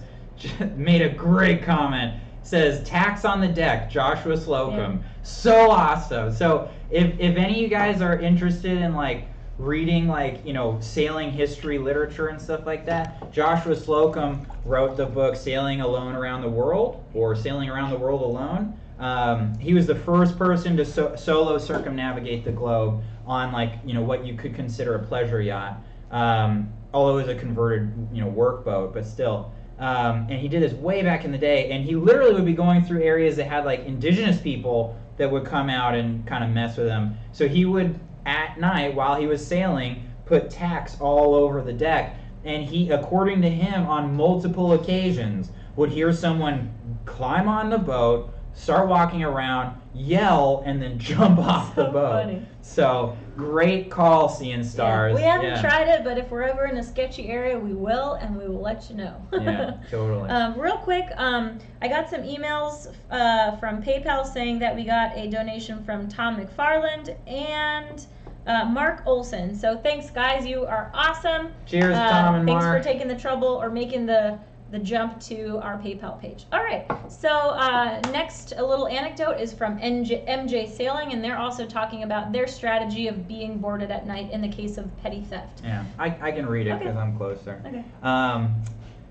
made a great comment. Says, "Tax on the deck, Joshua Slocum." Yeah. So awesome. So if any of you guys are interested in like reading like, sailing history literature and stuff like that, Joshua Slocum wrote the book Sailing Alone Around the World, or Sailing Around the World Alone. He was the first person to solo circumnavigate the globe on what you could consider a pleasure yacht, although it was a converted work boat, but still. And he did this way back in the day, and he literally would be going through areas that had like indigenous people that would come out and kind of mess with him. So he would, at night while he was sailing, put tacks all over the deck, and he, according to him, on multiple occasions would hear someone climb on the boat, start walking around, yell, and then jump off the boat. Funny. So great call, Seeing Stars. We haven't tried it, but if we're ever in a sketchy area, we will, and we will let you know. Yeah, totally. Real quick, I got some emails from PayPal saying that we got a donation from Tom McFarland and Mark Olson. So thanks, guys. You are awesome. Cheers, Tom and Thanks Mark. for taking the trouble or making the jump to our PayPal page. All right, so next, a little anecdote is from MJ Sailing, and they're also talking about their strategy of being boarded at night in the case of petty theft. Yeah, I can read it Okay. because I'm closer. Okay.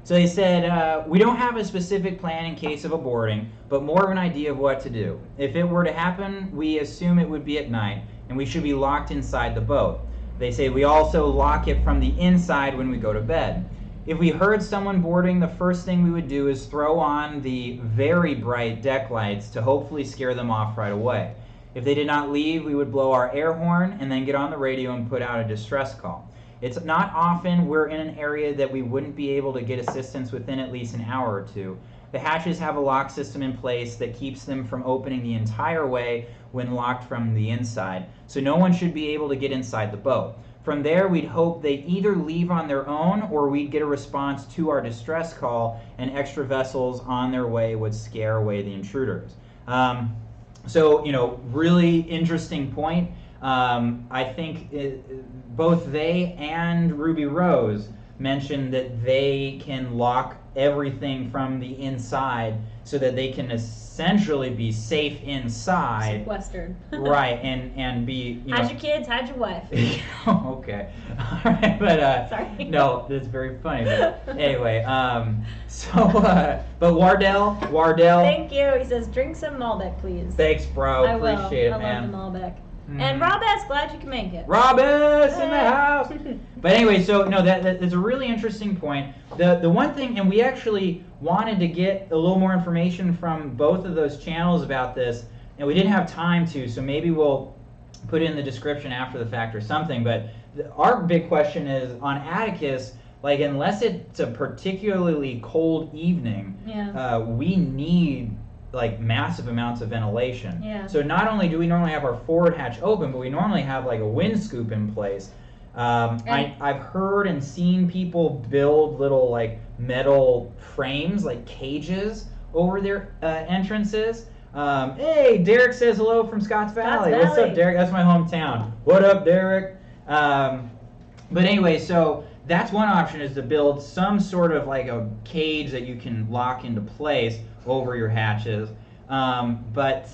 So they said, we don't have a specific plan in case of a boarding, but more of an idea of what to do. If it were to happen, we assume it would be at night, and we should be locked inside the boat. They say we also lock it from the inside when we go to bed. If we heard someone boarding, the first thing we would do is throw on the very bright deck lights to hopefully scare them off right away. If they did not leave, we would blow our air horn and then get on the radio and put out a distress call. It's not often we're in an area that we wouldn't be able to get assistance within at least an hour or two. The hatches have a lock system in place that keeps them from opening the entire way when locked from the inside, so no one should be able to get inside the boat. From there, we'd hope they either leave on their own or we'd get a response to our distress call, and extra vessels on their way would scare away the intruders. So, really interesting point. I think both they and Ruby Rose mentioned that they can lock everything from the inside so that they can essentially be safe inside. Sequestered. Right, and be, Hide your kids, hide your wife. Okay. All right, but Sorry. no, that's very funny. But anyway, but Wardell. Thank you. He says, drink some Malbec, please. Thanks, bro. I will. Appreciate it, I man. love the Malbec. Mm. And Rob S., glad you can make it. Rob S. in the house. But anyway, so no, that's a really interesting point. The one thing, and we actually wanted to get a little more information from both of those channels about this, and we didn't have time to, so maybe we'll put it in the description after the fact or something. But our big question is on Atticus, like, unless it's a particularly cold evening, Yeah. We need like massive amounts of ventilation. Yeah. So not only do we normally have our forward hatch open, but we normally have like a wind scoop in place. I've heard and seen people build little like metal frames, like cages, over their entrances. Hey, Derek says hello from Scotts Valley. What's up, Derek? That's my hometown. What up, Derek? But anyway, so that's one option, is to build some sort of like a cage that you can lock into place over your hatches. But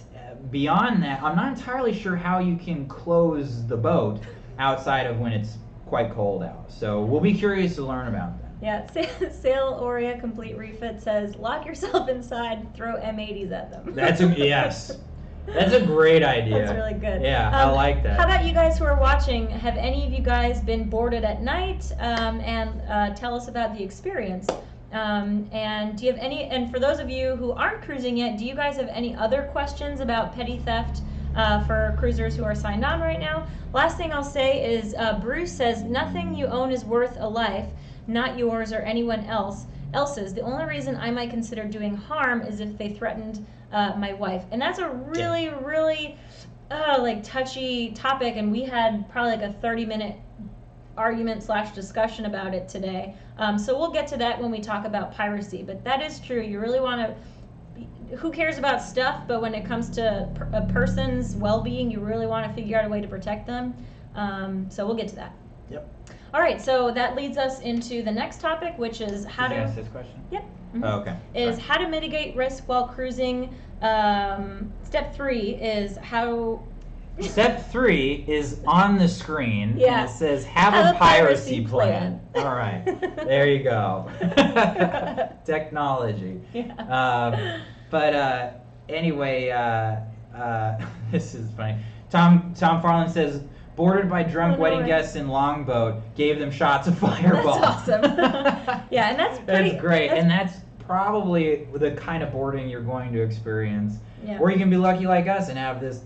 beyond that, I'm not entirely sure how you can close the boat outside of when it's quite cold out. So we'll be curious to learn about that. Yeah, Sail Aurea Complete Refit says, lock yourself inside, throw M80s at them. Yes. That's a great idea. That's really good. Yeah, I like that. How about you guys who are watching? Have any of you guys been boarded at night? And tell us about the experience. And do you have any, and for those of you who aren't cruising yet, do you guys have any other questions about petty theft for cruisers who are signed on right now? Last thing I'll say is Bruce says, nothing you own is worth a life, not yours or anyone else's. The only reason I might consider doing harm is if they threatened my wife. And that's a really, really like touchy topic, and we had probably like a 30-minute argument / discussion about it today. So we'll get to that when we talk about piracy. But that is true. You really want to, who cares about stuff, but when it comes to a person's well-being, you really want to figure out a way to protect them. So we'll get to that. Yep. All right, so that leads us into the next topic, which is how to... Did you ask this question? Yep. Mm-hmm. Oh, okay. Is Sorry. how to mitigate risk while cruising. Step 3 is how... Step 3 is on the screen. Yeah. And it says, have a piracy plan. All right. There you go. Technology. Yeah. Anyway, this is funny. Tom Farland says, boarded by drunk wedding Illinois. guests in longboat, gave them shots of Fireball. That's awesome. Yeah, and that's pretty. That's great, and that's probably the kind of boarding you're going to experience. Yeah. Or you can be lucky like us and have this,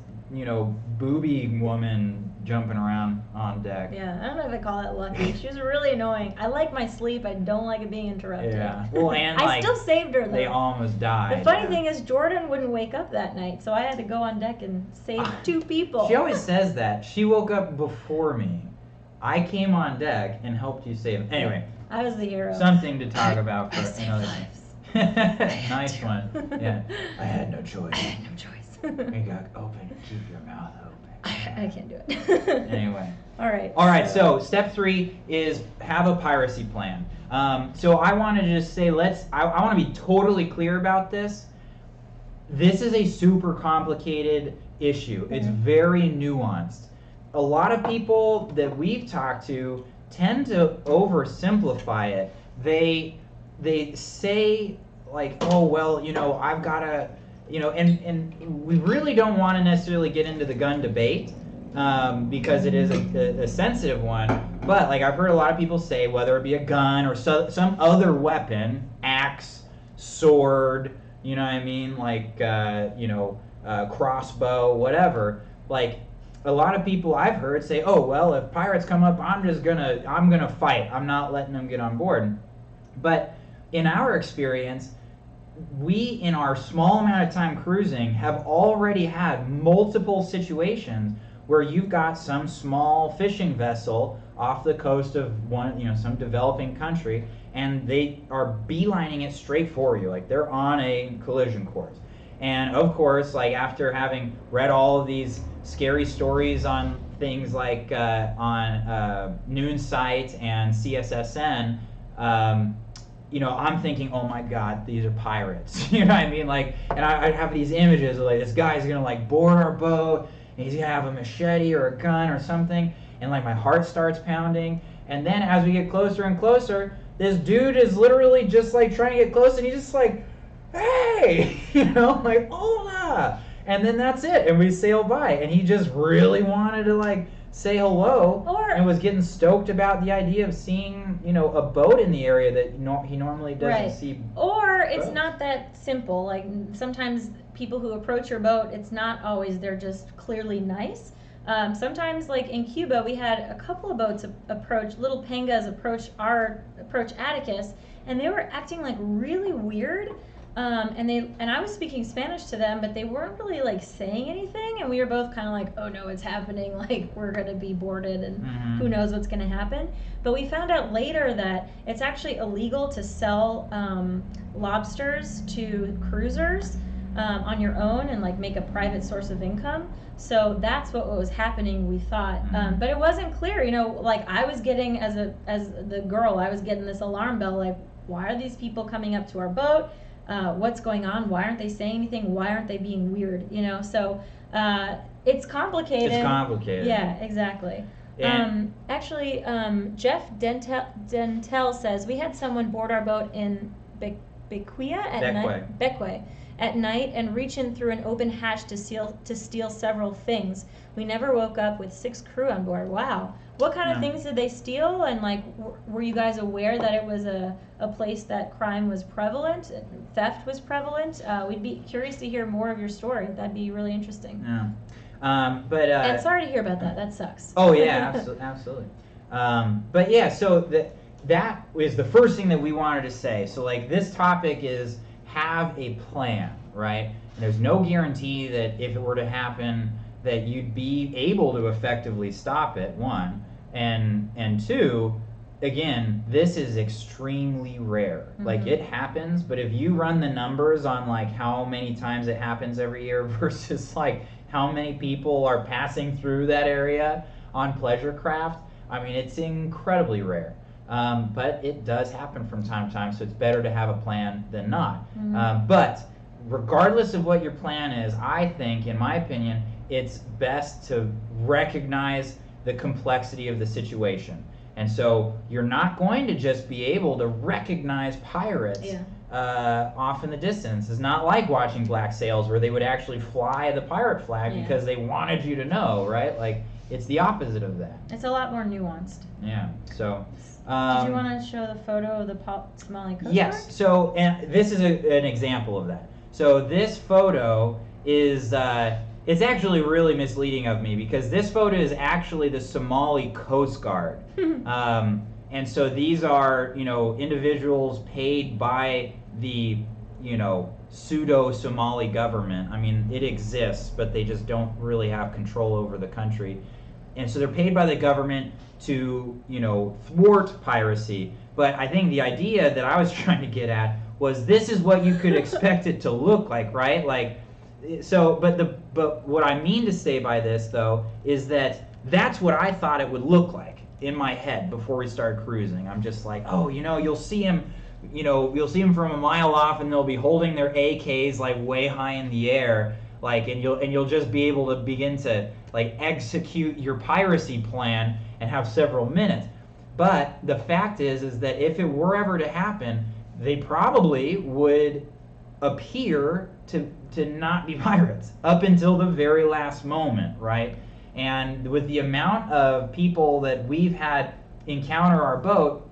booby woman jumping around on deck. Yeah, I don't know if I call that lucky. She was really annoying. I like my sleep. I don't like it being interrupted. Yeah. Well, and I still saved her though. they almost died. The funny thing is, Jordan wouldn't wake up that night, so I had to go on deck and save 2 people. She always says that. She woke up before me. I came on deck and helped you save. Anyway, I was the hero. something to talk about for I saved another lives. Nice one. Yeah. I had no choice. I had no choice. You got open. Keep your mouth open. I can't do it. Anyway. All right. All right. So step 3 is have a piracy plan. So I want to just say I want to be totally clear about this. This is a super complicated issue. It's very nuanced. A lot of people that we've talked to tend to oversimplify it. They say like, oh well, I've got to, and we really don't want to necessarily get into the gun debate because it is a sensitive one. But like I've heard a lot of people say, whether it be a gun or some other weapon, axe, sword, you know what I mean, like crossbow, whatever, like. A lot of people I've heard say, "Oh well, if pirates come up, I'm gonna fight. I'm not letting them get on board." But in our experience, we in our small amount of time cruising have already had multiple situations where you've got some small fishing vessel off the coast of some developing country, and they are beelining it straight for you, like they're on a collision course. And of course, like after having read all of these scary stories on things like on Noon Site and CSSN, I'm thinking, oh my God, these are pirates. You know what I mean? Like, and I'd have these images of like this guy's gonna like board our boat, and he's gonna have a machete or a gun or something, and like my heart starts pounding. And then as we get closer and closer, this dude is literally just like trying to get close, and he's just like, hey, like, hola, and then that's it, and we sail by, and he just really wanted to like say hello, and was getting stoked about the idea of seeing a boat in the area that he normally doesn't see. Or it's not that simple. Like sometimes people who approach your boat, it's not always they're just clearly nice. Sometimes, like in Cuba, we had a couple of boats approach, little pangas approach Atticus, and they were acting like really weird. And I was speaking Spanish to them, but they weren't really like saying anything, and we were both kind of like, oh no, it's happening, like we're gonna be boarded and who knows what's gonna happen. But we found out later that it's actually illegal to sell lobsters to cruisers on your own and like make a private source of income. So that's what was happening, we thought. But it wasn't clear, like I was getting, as the girl, I was getting this alarm bell, like, why are these people coming up to our boat? What's going on? Why aren't they saying anything? Why aren't they being weird? So it's complicated. It's complicated. Yeah, exactly. Actually, Jeff Dentel says, we had someone board our boat in Bequia at night. Bequia at night and reach in through an open hatch to steal several things. We never woke up with 6 crew on board. Wow. What kind of things did they steal? And like, were you guys aware that it was a place that crime was prevalent, theft was prevalent? We'd be curious to hear more of your story. That'd be really interesting. Yeah. And sorry to hear about that. That sucks. Oh yeah, absolutely. But yeah, so that is the first thing that we wanted to say. So like this topic is have a plan, right? And there's no guarantee that if it were to happen that you'd be able to effectively stop it, one. And two, again, this is extremely rare. Like it happens, but if you run the numbers on like how many times it happens every year versus like how many people are passing through that area on pleasure craft, I mean, it's incredibly rare. But it does happen from time to time, so it's better to have a plan than not. But regardless of what your plan is, I think, in my opinion, it's best to recognize the complexity of the situation. And so you're not going to just be able to recognize pirates off in the distance. It's not like watching black sails where they would actually fly the pirate flag because they wanted you to know, right? Like, it's the opposite of that. It's a lot more nuanced. Yeah. So. Did you want to show the photo of the Somali Coast Guard? Yes. So, and this is an example of that. So this photo is. It's actually really misleading of me because this photo is actually the Somali Coast Guard. And so these are, individuals paid by the, pseudo-Somali government. I mean, it exists, but they just don't really have control over the country. And so they're paid by the government to, thwart piracy. But I think the idea that I was trying to get at was this is what you could expect it to look like, right? Like, so, but what I mean to say by this, though, is that that's what I thought it would look like in my head before we started cruising. I'm just like, oh, you'll see him, you'll see him from a mile off, and they'll be holding their AKs like way high in the air, like, and you'll just be able to begin to like execute your piracy plan and have several minutes. But the fact is that if it were ever to happen, they probably would appear to not be pirates up until the very last moment, right? And with the amount of people that we've had encounter our boat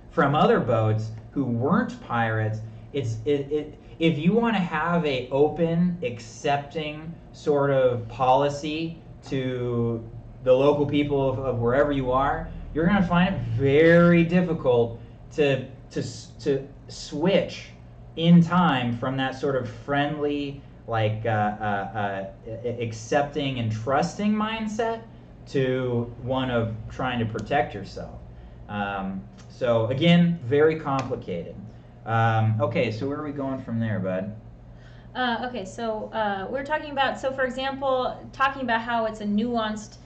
from other boats who weren't pirates, if you want to have a open, accepting sort of policy to the local people of wherever you are, you're going to find it very difficult to switch in time from that sort of friendly, like accepting and trusting mindset to one of trying to protect yourself. So again, very complicated. Okay, so where are we going from there, bud? Okay, so we're talking about, so for example, talking about how it's a nuanced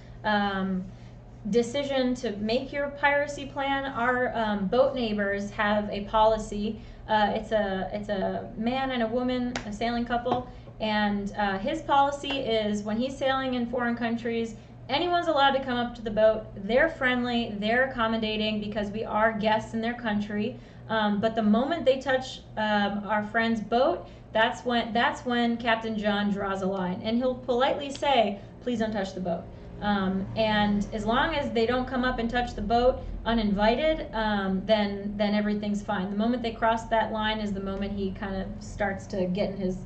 decision to make your piracy plan. Our boat neighbors have a policy. It's a man and a woman, a sailing couple, and his policy is when he's sailing in foreign countries, anyone's allowed to come up to the boat. They're friendly, they're accommodating because we are guests in their country. But the moment they touch our friend's boat, that's when Captain John draws a line, and he'll politely say, "Please don't touch the boat." And as long as they don't come up and touch the boat uninvited, then everything's fine. The moment they cross that line is the moment he kind of starts to get in his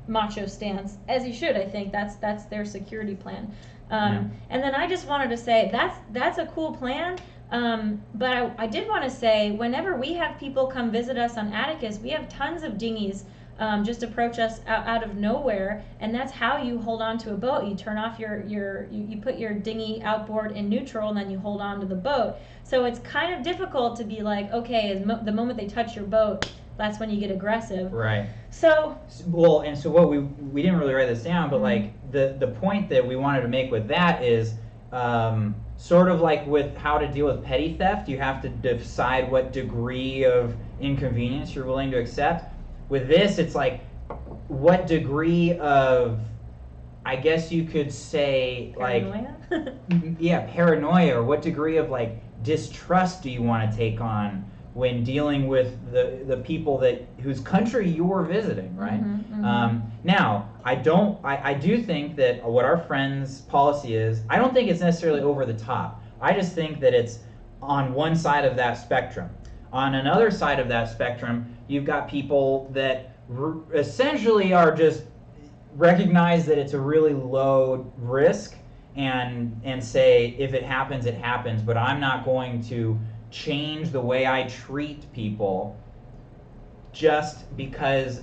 macho stance, as he should. I think that's their security plan. And then I just wanted to say that's a cool plan. But I did want to say, whenever we have people come visit us on Atticus, we have tons of dinghies just approach us out of nowhere, and that's how you hold on to a boat. You turn off you put your dinghy outboard in neutral, and then you hold on to the boat. So it's kind of difficult to be like, okay, the moment they touch your boat, that's when you get aggressive. Right. So well, and so what we didn't really write this down, but like the point that we wanted to make with that is sort of like with how to deal with petty theft. You have to decide what degree of inconvenience you're willing to accept. With this, it's like, what degree of, I guess you could say, paranoia? like, paranoia, or what degree of like distrust do you want to take on when dealing with the people whose country you're visiting, right? Now, I do think that what our friend's policy is, I don't think it's necessarily over the top. I just think that it's on one side of that spectrum. On another side of that spectrum, you've got people that essentially are just recognize that it's a really low risk and say, if it happens, it happens, but I'm not going to change the way I treat people just because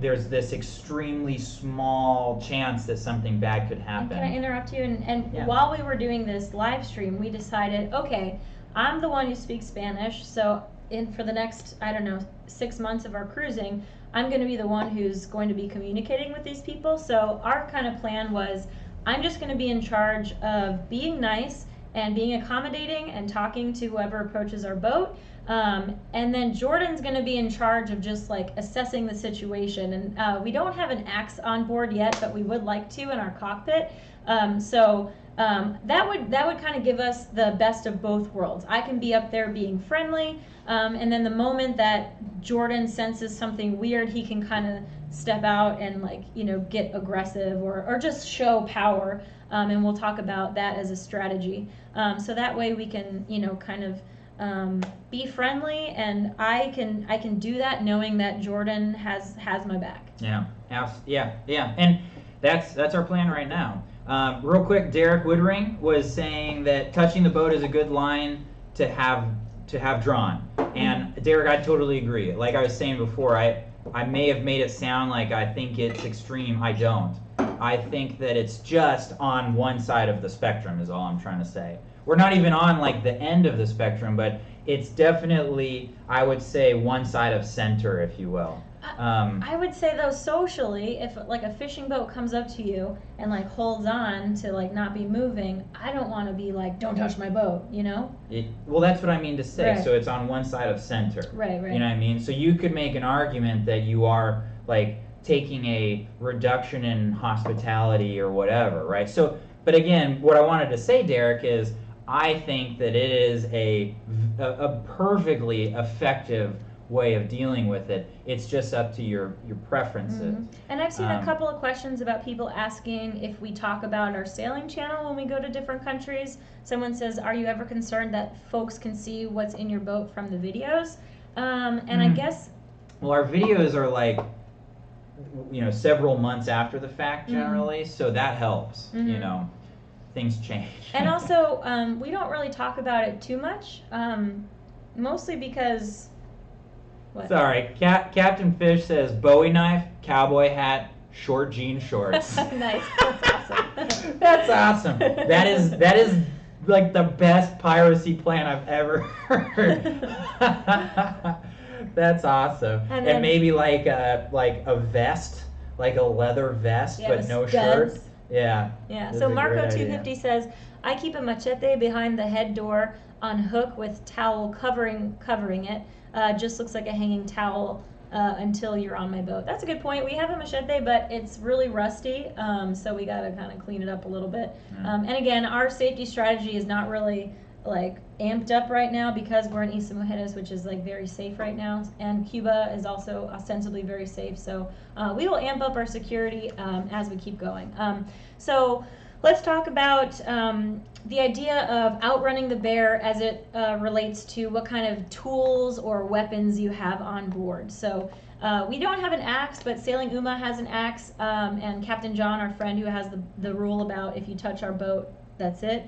there's this extremely small chance that something bad could happen. Can I interrupt you? And while we were doing this live stream, we decided, okay, I'm the one who speaks Spanish, so for the next, 6 months of our cruising, I'm going to be the one who's going to be communicating with these people. So our kind of plan was, I'm just going to be in charge of being nice and being accommodating and talking to whoever approaches our boat. And then Jordan's going to be in charge of just like assessing the situation. And we don't have an axe on board yet, but we would like to in our cockpit. That would kind of give us the best of both worlds. I can be up there being friendly, and then the moment that Jordan senses something weird, he can kind of step out and get aggressive or just show power. And we'll talk about that as a strategy. So that way we can kind of be friendly, and I can do that knowing that Jordan has my back. Yeah, and that's our plan right now. Real quick, Derek Woodring was saying that touching the boat is a good line to have drawn, and Derek, I totally agree. Like I was saying before, I may have made it sound like I think it's extreme. I don't. I think that it's just on one side of the spectrum is all I'm trying to say. We're not even on like the end of the spectrum, but it's definitely, I would say, one side of center, if you will. I would say though, socially, if like a fishing boat comes up to you and like holds on to like not be moving, I don't want to be like, don't touch my boat, Well, that's what I mean to say. Right. So it's on one side of center. Right. You know what I mean? So you could make an argument that you are like taking a reduction in hospitality or whatever, right? So, but again, what I wanted to say, Derek, is I think that it is a perfectly effective way of dealing with it. It's just up to your preferences. Mm-hmm. And I've seen a couple of questions about people asking if we talk about our sailing channel when we go to different countries. Someone says, are you ever concerned that folks can see what's in your boat from the videos? I guess... Well, our videos are like, several months after the fact generally, so that helps, things change. And also, we don't really talk about it too much, mostly because... What? Sorry, Captain Fish says Bowie knife, cowboy hat, short jean shorts. Nice, that's awesome. That's awesome. That is like the best piracy plan I've ever heard. That's awesome. And maybe like a vest, like a leather vest, but no shirt. Yeah. Yeah. So Marco 250 says, I keep a machete behind the head door on hook with towel covering it. Just looks like a hanging towel until you're on my boat. That's a good point. We have a machete, but it's really rusty, so we got to kind of clean it up a little bit. And again, our safety strategy is not really like amped up right now because we're in Isla Mujeres, which is like very safe right now, and Cuba is also ostensibly very safe. So we will amp up our security as we keep going. So let's talk about the idea of outrunning the bear as it relates to what kind of tools or weapons you have on board. So we don't have an axe, but Sailing Uma has an axe, and Captain John, our friend who has the rule about if you touch our boat, that's it.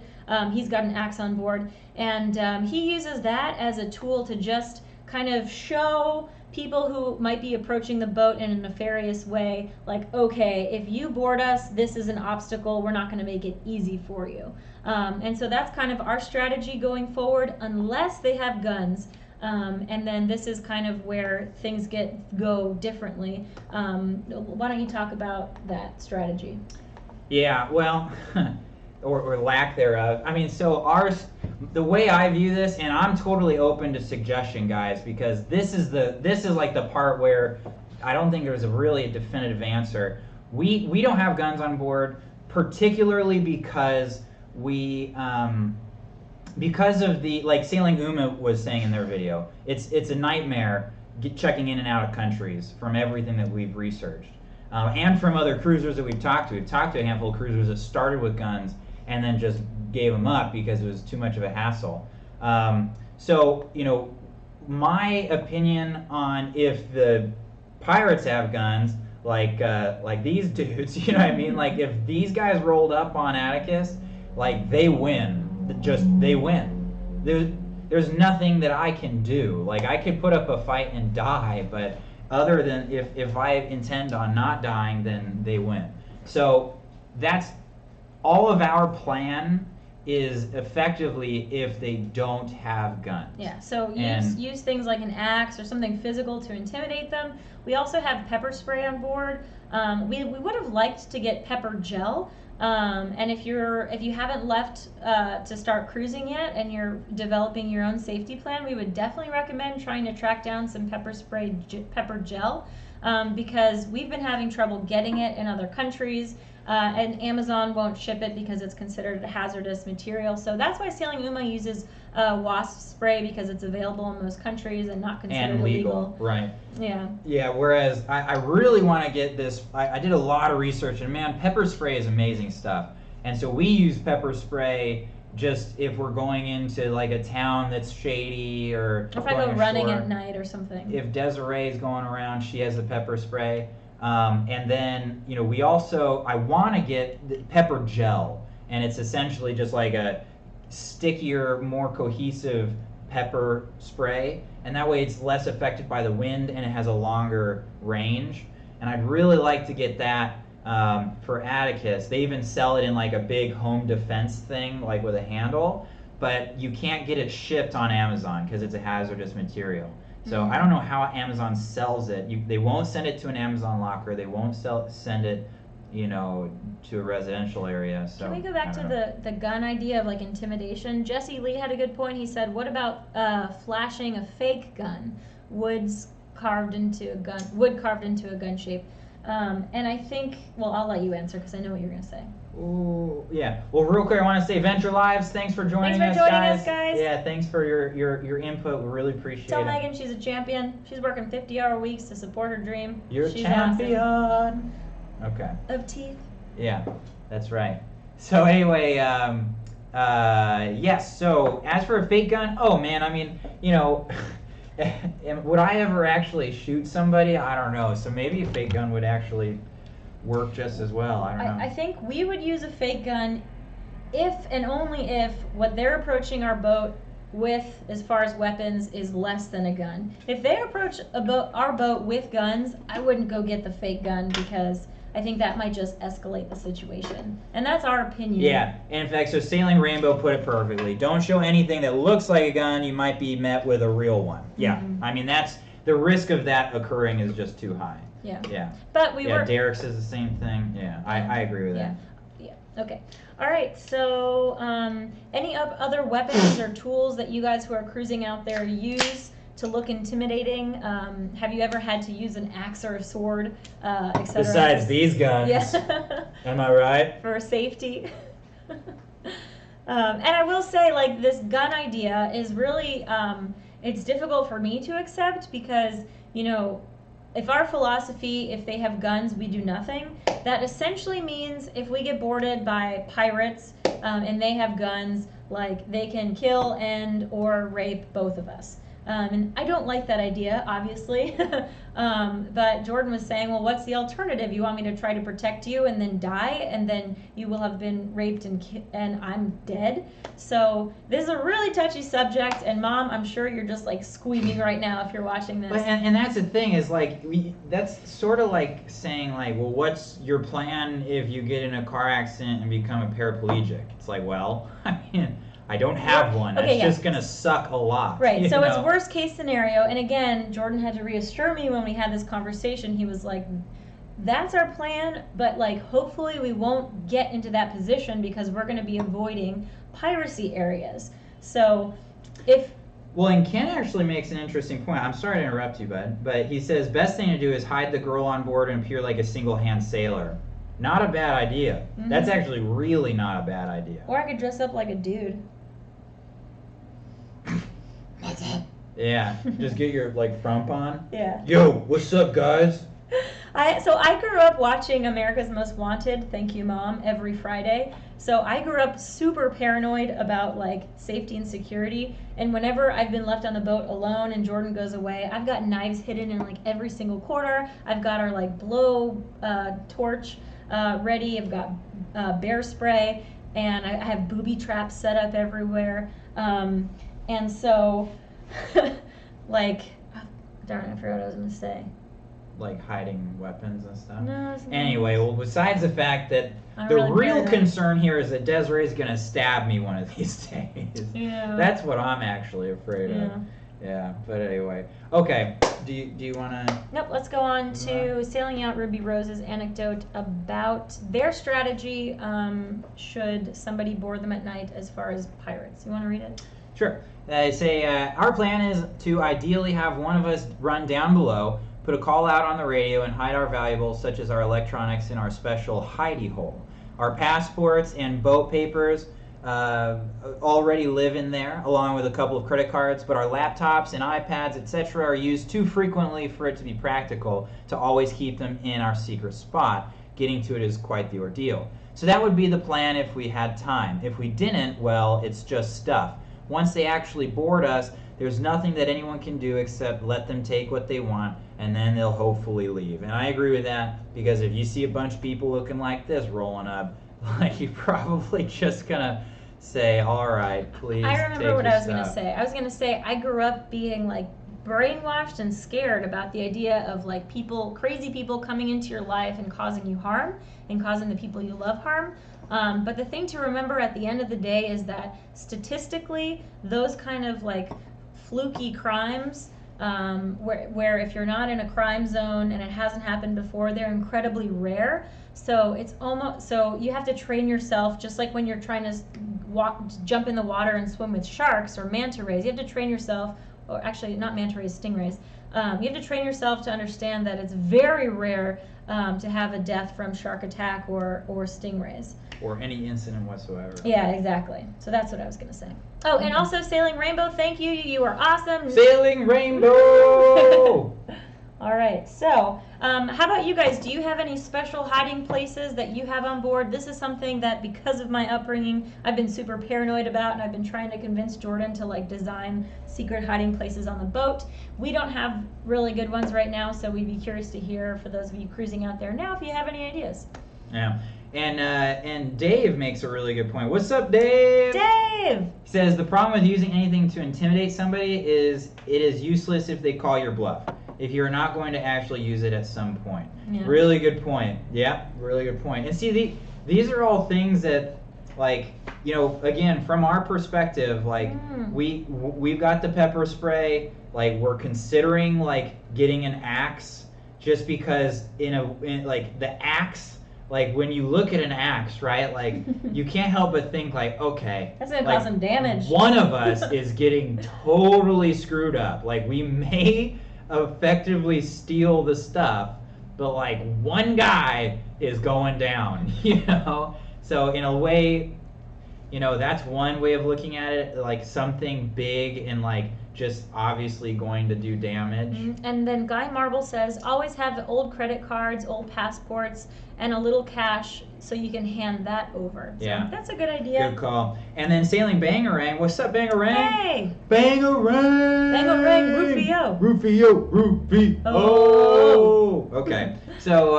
He's got an axe on board, and he uses that as a tool to just kind of show people who might be approaching the boat in a nefarious way, like, okay, if you board us, this is an obstacle, we're not going to make it easy for you. And so that's kind of our strategy going forward, unless they have guns. And then this is kind of where things go differently. Why don't you talk about that strategy? Yeah, well, or lack thereof. I mean, so the way I view this, and I'm totally open to suggestion, guys, because this is like the part where I don't think there's really a definitive answer. We don't have guns on board, particularly because because of the, like Sailing Uma was saying in their video, it's a nightmare checking in and out of countries from everything that we've researched, and from other cruisers that we've talked to. We've talked to a handful of cruisers that started with guns and then just gave them up because it was too much of a hassle. So, my opinion on if the pirates have guns, like these dudes, you know what I mean? Like if these guys rolled up on Atticus, like they win. They win. There's nothing that I can do. Like I could put up a fight and die, but other than if I intend on not dying, then they win. So that's all of our plan is effectively if they don't have guns. Yeah, so use things like an axe or something physical to intimidate them. We also have pepper spray on board. We would have liked to get pepper gel. And if you haven't left to start cruising yet and you're developing your own safety plan, we would definitely recommend trying to track down some pepper spray pepper gel. because we've been having trouble getting it in other countries. And Amazon won't ship it because it's considered a hazardous material. So that's why Sailing Uma uses wasp spray, because it's available in most countries and not considered and legal. Right. Yeah. Yeah, whereas I really want to get this. I did a lot of research, and man, pepper spray is amazing stuff. And so we use pepper spray just if we're going into like a town that's shady, or if I go running at night or something. If Desiree's going around, she has the pepper spray. And then, you know, we also, I want to get the pepper gel, and it's essentially just like a stickier, more cohesive pepper spray, and that way it's less affected by the wind and it has a longer range. And I'd really like to get that for Atticus. They even sell it in like a big home defense thing, like with a handle, but you can't get it shipped on Amazon because it's a hazardous material. So I don't know how Amazon sells it. They won't send it to an Amazon locker. They won't send it, you know, to a residential area. So can we go back to the gun idea of like intimidation? Jesse Lee had a good point. He said, "What about flashing a fake gun, wood carved into a gun shape?" And I think, well, I'll let you answer because I know what you're gonna say. Ooh, yeah. Well, real quick, I want to say Venture Lives, thanks for joining us, guys. Yeah, thanks for your input. We really appreciate it. Tell Megan she's a champion. She's working 50-hour weeks to support her dream. You're she's a champion. Awesome. Okay. Of teeth. Yeah, that's right. So anyway, yes. So as for a fake gun, oh man, I mean, you know, would I ever actually shoot somebody? I don't know. So maybe a fake gun would actually work just as well. I don't know. I think we would use a fake gun if and only if what they're approaching our boat with as far as weapons is less than a gun. If they approach our boat with guns, I wouldn't go get the fake gun because I think that might just escalate the situation. And that's our opinion. Yeah, and in fact, so Sailing Rainbow put it perfectly. Don't show anything that looks like a gun. You might be met with a real one. Yeah, I mean, that's the risk of that occurring is just too high. Yeah. Yeah. But we were. Derek says the same thing. Yeah, I agree with that. Yeah. Okay. All right. So, any other weapons or tools that you guys who are cruising out there use to look intimidating? Have you ever had to use an axe or a sword, etc.? Besides these guns. Yeah. Am I right? For safety. And I will say, like, this gun idea is really, it's difficult for me to accept because, you know, if our philosophy, if they have guns, we do nothing, that essentially means if we get boarded by pirates and they have guns, like, they can kill and or rape both of us. And I don't like that idea, obviously. But Jordan was saying, well, what's the alternative? You want me to try to protect you and then die, and then you will have been raped and I'm dead? So this is a really touchy subject, and Mom, I'm sure you're just like squeaming right now if you're watching this. But, and that's the thing is like, that's sort of like saying like, well, what's your plan if you get in a car accident and become a paraplegic? It's like, well, I mean, I don't have one. That's just going to suck a lot. Right. So it's worst case scenario. And again, Jordan had to reassure me when we had this conversation. He was like, that's our plan, but like hopefully we won't get into that position because we're going to be avoiding piracy areas. So if... Well, and Ken actually makes an interesting point. I'm sorry to interrupt you, bud, but he says best thing to do is hide the girl on board and appear like a single-hand sailor. Not a bad idea. Mm-hmm. That's actually really not a bad idea. Or I could dress up like a dude. What's up? Yeah, just get your like frump on. Yeah. Yo, what's up, guys? So I grew up watching America's Most Wanted, thank you Mom, every Friday. So I grew up super paranoid about like safety and security. And whenever I've been left on the boat alone and Jordan goes away, I've got knives hidden in like every single corner. I've got our like blow torch ready. I've got bear spray, and I have booby traps set up everywhere. And so, like, darn, I forgot what I was going to say. Like hiding weapons and stuff? No. Anyway, well, besides the fact that the real concern here is that Desiree's going to stab me one of these days. Yeah. That's what I'm actually afraid of. Yeah, but anyway. Okay, do you want to... Nope, let's go on to Sailing Yacht Ruby Rose's anecdote about their strategy should somebody board them at night as far as pirates. You want to read it? Sure. They say, our plan is to ideally have one of us run down below, put a call out on the radio, and hide our valuables such as our electronics in our special hidey hole. Our passports and boat papers already live in there, along with a couple of credit cards, but our laptops and iPads, etc. are used too frequently for it to be practical to always keep them in our secret spot. Getting to it is quite the ordeal. So that would be the plan if we had time. If we didn't, well, it's just stuff. Once they actually board us, there's nothing that anyone can do except let them take what they want, and then they'll hopefully leave. And I agree with that, because if you see a bunch of people looking like this rolling up, like, you're probably just gonna say, all right, please. I remember what I was going to stuff. say. I was going to say I grew up being like brainwashed and scared about the idea of like crazy people coming into your life and causing you harm and causing the people you love harm. But the thing to remember at the end of the day is that statistically, those kind of like fluky crimes, where if you're not in a crime zone and it hasn't happened before, they're incredibly rare. So it's almost, so you have to train yourself, just like when you're trying to jump in the water and swim with sharks or manta rays. You have to train yourself, or actually not manta rays, stingrays. You have to train yourself to understand that it's very rare to have a death from shark attack or stingrays. Or any incident whatsoever. Yeah, exactly. So that's what I was going to say. Oh, and also Sailing Rainbow, thank you. You are awesome. Sailing Rainbow! All right. So how about you guys? Do you have any special hiding places that you have on board? This is something that, because of my upbringing, I've been super paranoid about, and I've been trying to convince Jordan to like design secret hiding places on the boat. We don't have really good ones right now, so we'd be curious to hear, for those of you cruising out there now, if you have any ideas. Yeah. And Dave makes a really good point. What's up, Dave? Dave! He says the problem with using anything to intimidate somebody is it is useless if they call your bluff, if you're not going to actually use it at some point. Yeah. Really good point. Yeah, really good point. And see, these are all things that, like, you know, again, from our perspective, like, we've got the pepper spray. Like, we're considering like getting an axe, just because like the axe. Like, when you look at an axe, right, like, you can't help but think, like, okay. That's going to like, cause some damage. One of us is getting totally screwed up. Like, we may effectively steal the stuff, but, like, one guy is going down, you know? So, in a way, you know, that's one way of looking at it, like, something big and, like, just obviously going to do damage. And then Guy Marble says, always have the old credit cards, old passports, and a little cash so you can hand that over. So Yeah. that's a good idea. Good call. And then Sailing Bangarang. What's up, Bangarang? Hey! Bangarang! Bangarang, Rufio. Rufio. Oh. Okay. So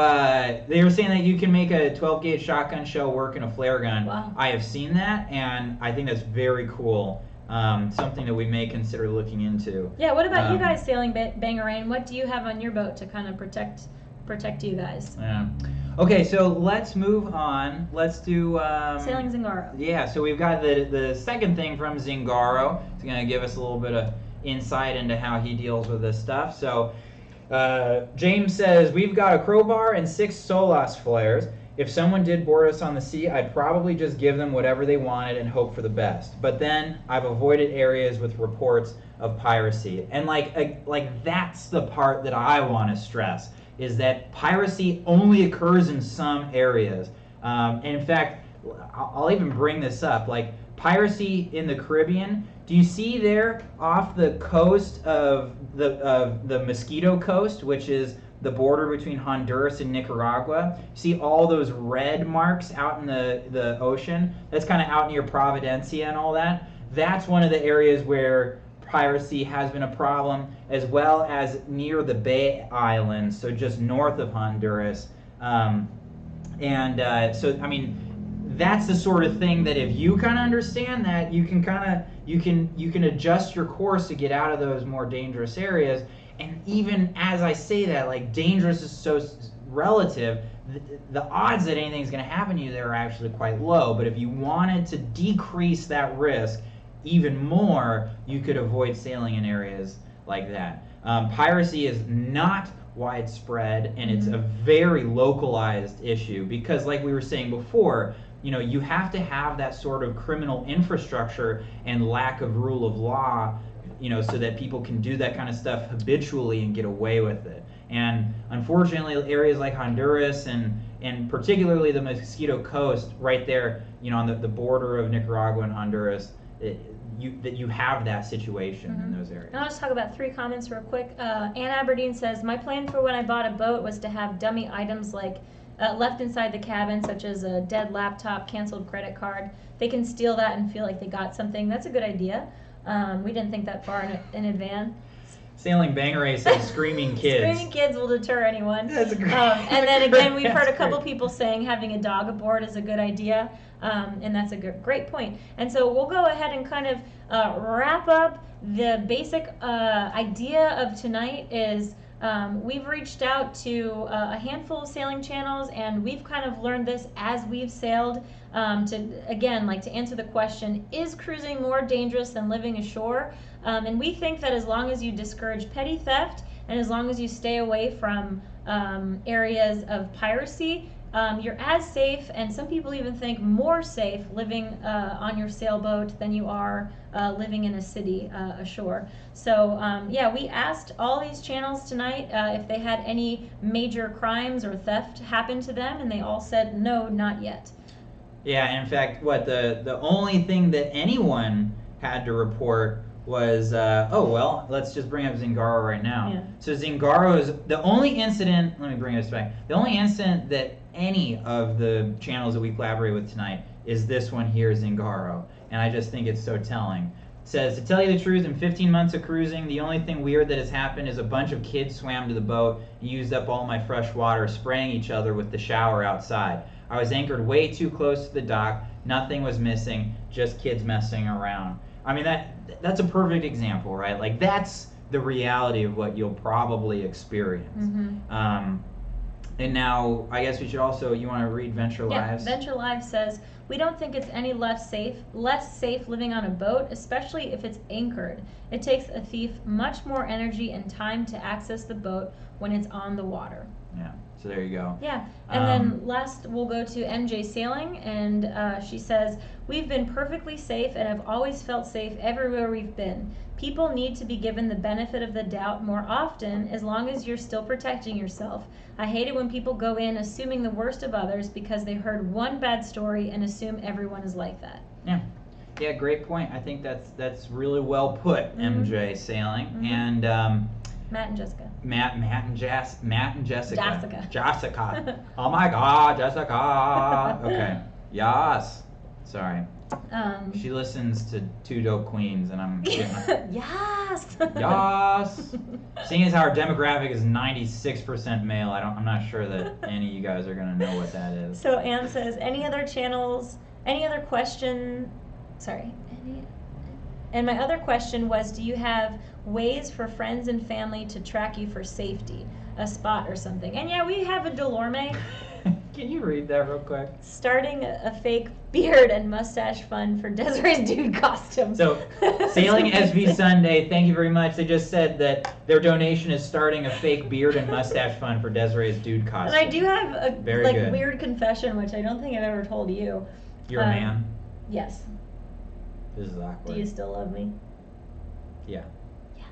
they were saying that you can make a 12-gauge shotgun shell work in a flare gun. Wow. I have seen that, and I think that's very cool. Something that we may consider looking into. Yeah, what about you guys, Sailing Bangarang? What do you have on your boat to kind of protect you guys? Yeah. Okay, so let's move on. Let's do Sailing Svzingaro. Yeah, so we've got the second thing from Svzingaro. It's going to give us a little bit of insight into how he deals with this stuff. So James says, we've got a crowbar and 6 Solas flares. If someone did board us on the sea, I'd probably just give them whatever they wanted and hope for the best. But then I've avoided areas with reports of piracy. And like that's the part that I want to stress, is that piracy only occurs in some areas. And in fact, I'll even bring this up, like piracy in the Caribbean. Do you see there off the coast of the Mosquito Coast, which is the border between Honduras and Nicaragua? See all those red marks out in the ocean? That's kind of out near Providencia and all that. That's one of the areas where piracy has been a problem, as well as near the Bay Islands, so just north of Honduras. So, I mean, that's the sort of thing that if you kind of understand that, you can adjust your course to get out of those more dangerous areas. And even as I say that, like, dangerous is so relative, the odds that anything's going to happen to you there are actually quite low. But if you wanted to decrease that risk even more, you could avoid sailing in areas like that. Piracy is not widespread, and it's a very localized issue because, like we were saying before, you know, you have to have that sort of criminal infrastructure and lack of rule of law, you know, so that people can do that kind of stuff habitually and get away with it. And unfortunately, areas like Honduras and particularly the Mosquito Coast, right there, on the border of Nicaragua and Honduras, you have that situation in those areas. I'll just talk about 3 comments real quick. Ann Aberdeen says, my plan for when I bought a boat was to have dummy items like left inside the cabin, such as a dead laptop, canceled credit card. They can steal that and feel like they got something. That's a good idea. We didn't think that far in advance. Sailing Bangeray says screaming kids. Screaming kids will deter anyone. That's a great. And then again, we've heard a couple people saying having a dog aboard is a good idea, and that's a great point. And so we'll go ahead and kind of wrap up. The basic idea of tonight is we've reached out to a handful of sailing channels, and we've kind of learned this as we've sailed. To answer the question, is cruising more dangerous than living ashore? And we think that as long as you discourage petty theft and as long as you stay away from areas of piracy, you're as safe, and some people even think more safe living on your sailboat than you are living in a city ashore. So we asked all these channels tonight if they had any major crimes or theft happen to them, and they all said no, not yet. Yeah, in fact, the only thing that anyone had to report was, let's just bring up Svzingaro right now. Yeah. So Svzingaro is the only incident, let me bring this back, the only incident that any of the channels that we collaborate with tonight is this one here, Svzingaro. And I just think it's so telling. It says, to tell you the truth, in 15 months of cruising, the only thing weird that has happened is a bunch of kids swam to the boat and used up all my fresh water, spraying each other with the shower outside. I was anchored way too close to the dock. Nothing was missing, just kids messing around. I mean, that's a perfect example, right? Like, that's the reality of what you'll probably experience. And now, I guess we should also, you want to read Venture Lives? Yeah, Venture Lives says, we don't think it's any less safe living on a boat, especially if it's anchored. It takes a thief much more energy and time to access the boat when it's on the water. Yeah, so there you go. Yeah, and then last we'll go to MJ Sailing, and she says, we've been perfectly safe and have always felt safe everywhere we've been. People need to be given the benefit of the doubt more often as long as you're still protecting yourself. I hate it when people go in assuming the worst of others because they heard one bad story and assume everyone is like that. Yeah, great point. I think that's really well put, MJ Sailing. And Matt and Jessica. Matt and Jessica. Jessica. Oh my God, Jessica. Okay. Yas. Sorry. She listens to Two Dope Queens, and I'm Yes. Yas. Seeing as how our demographic is 96% male, I'm not sure that any of you guys are gonna know what that is. So Anne says, any other question? And my other question was, do you have ways for friends and family to track you for safety, a spot or something? And yeah, we have a Delorme. Can you read that real quick? Starting a fake beard and mustache fund for Desiree's dude costume. So, Sailing SV Sunday, thank you very much. They just said that their donation is starting a fake beard and mustache fund for Desiree's dude costume. And I do have a good. weird confession, which I don't think I've ever told you. You're a man? Yes. This is awkward. Do you still love me? Yeah. Yes.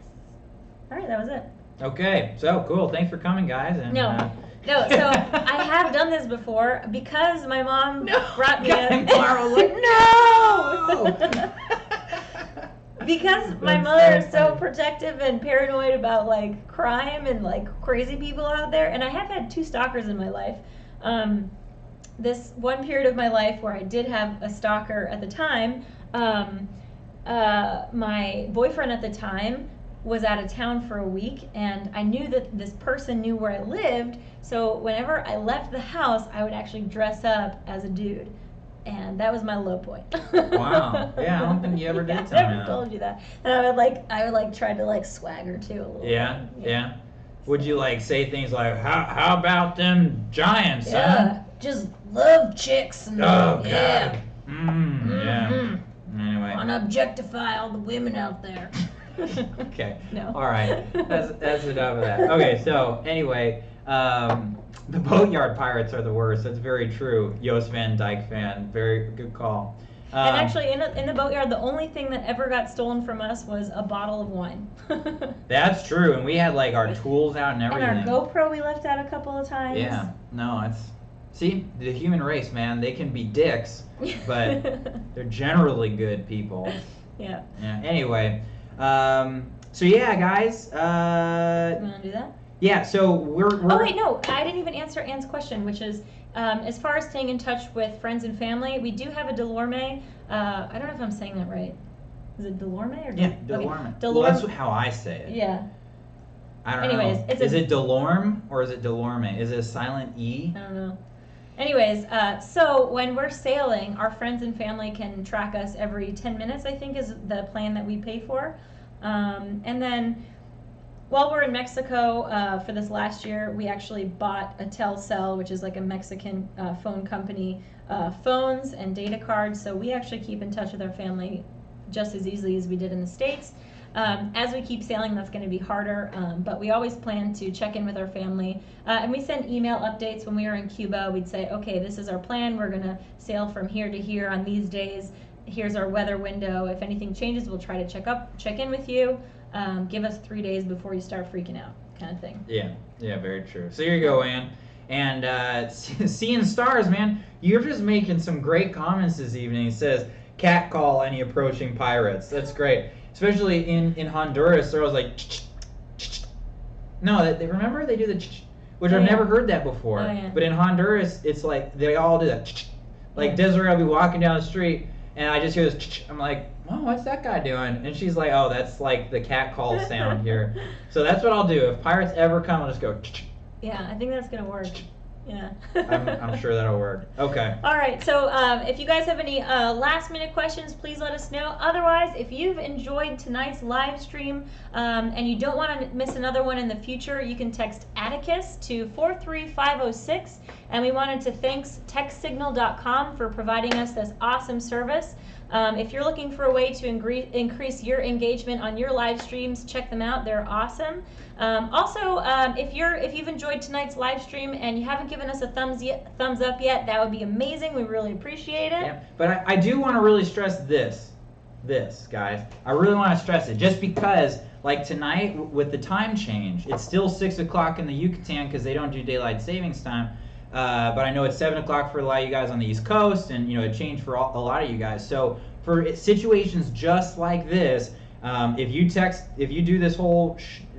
All right, that was it. Okay, so cool. Thanks for coming, guys. And, No, so I have done this before because my mom brought me No! Because my mother is so protective and paranoid about like crime and like crazy people out there, and I have had 2 stalkers in my life. This one period of my life where I did have a stalker at the time, my boyfriend at the time was out of town for a week, and I knew that this person knew where I lived, so whenever I left the house, I would actually dress up as a dude. And that was my low point. Wow. Yeah, I don't think you ever did tell me I never told you that. And I would try to like swagger too a little Yeah, bit. yeah. Would you like say things like, how about them giants, Yeah, huh? just love chicks. And, Oh, God. yeah. Yeah. Anyway. Want to objectify all the women out there. Okay. No. All right. That's enough of that. Okay. So anyway, the boatyard pirates are the worst. That's very true. Joost Van Dyke fan. Very good call. And actually, in the boatyard, the only thing that ever got stolen from us was a bottle of wine. That's true, and we had like our tools out and everything. And our GoPro we left out a couple of times. Yeah, no, it's... See, the human race, man, they can be dicks, but they're generally good people. Yeah. Yeah, anyway, so yeah, guys. You want to do that? Yeah, so we're... Oh, wait, no, I didn't even answer Anne's question, which is, as far as staying in touch with friends and family, we do have a Delorme. I don't know if I'm saying that right. Is it Delorme or Yeah, Delorme. Okay. Well, that's how I say it. Yeah. I don't Anyways, know. it's Is it Delorme or is it Delorme? Is it a silent E? I don't know. Anyways, so when we're sailing, our friends and family can track us every 10 minutes, I think is the plan that we pay for. And then while we're in Mexico for this last year, we actually bought a Telcel, which is like a Mexican phone company, phones and data cards. So we actually keep in touch with our family just as easily as we did in the States. As we keep sailing, that's going to be harder, but we always plan to check in with our family. And we send email updates. When we were in Cuba, we'd say, okay, this is our plan. We're going to sail from here to here on these days. Here's our weather window. If anything changes, we'll try to check in with you. Give us 3 days before you start freaking out, kind of thing. Yeah, very true. So here you go, Ann. And seeing stars, man, you're just making some great comments this evening. It says, cat call any approaching pirates. That's great. Especially in Honduras, they're always like, no, they remember they do the, which I've never heard that before. Oh, yeah. But in Honduras, it's like they all do that. Like Desiree will be walking down the street, and I just hear this. I'm like, oh, what's that guy doing? And she's like, oh, that's like the cat call sound here. So that's what I'll do. If pirates ever come, I'll just go. Yeah, I think that's gonna work. Yeah. I'm sure that'll work. Okay. All right, so if you guys have any last minute questions, please let us know. Otherwise, if you've enjoyed tonight's live stream and you don't want to miss another one in the future, you can text Atticus to 43506. And we wanted to thank TextSignal.com for providing us this awesome service. If you're looking for a way to increase your engagement on your live streams, check them out. They're awesome. Also, if you've enjoyed tonight's live stream and you haven't given us a thumbs up yet, that would be amazing. We really appreciate it. Yeah, but I do want to really stress this, guys. I really want to stress it, just because, like tonight with the time change, it's still 6 o'clock in the Yucatan because they don't do daylight savings time. But I know it's 7 o'clock for a lot of you guys on the East Coast, and it changed for a lot of you guys. So for situations just like this, if you do this whole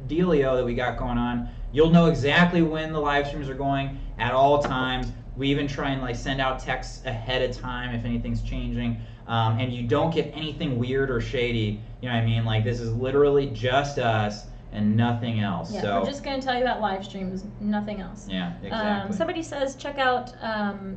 dealio that we got going on, you'll know exactly when the live streams are going at all times. We even try and send out texts ahead of time if anything's changing, and you don't get anything weird or shady. You know what I mean? Like, this is literally just us and nothing else. Yeah, so we're just going to tell you about live streams, nothing else. Yeah, exactly. Somebody says check out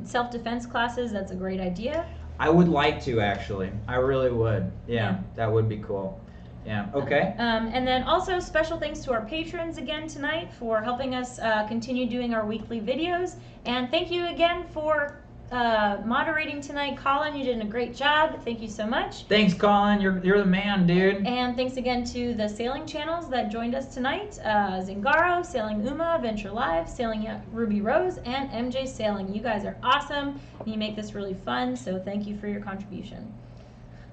self-defense classes. That's a great idea. I would like to, actually. I really would. Yeah, that would be cool. Yeah, okay. And then also special thanks to our patrons again tonight for helping us continue doing our weekly videos. And thank you again for moderating tonight. Colin, you did a great job. Thank you so much. Thanks, Colin. You're the man, dude. And thanks again to the sailing channels that joined us tonight. Svzingaro, Sailing Uma, Venture Live, Sailing Yacht Ruby Rose, and MJ Sailing. You guys are awesome. And you make this really fun, so thank you for your contribution.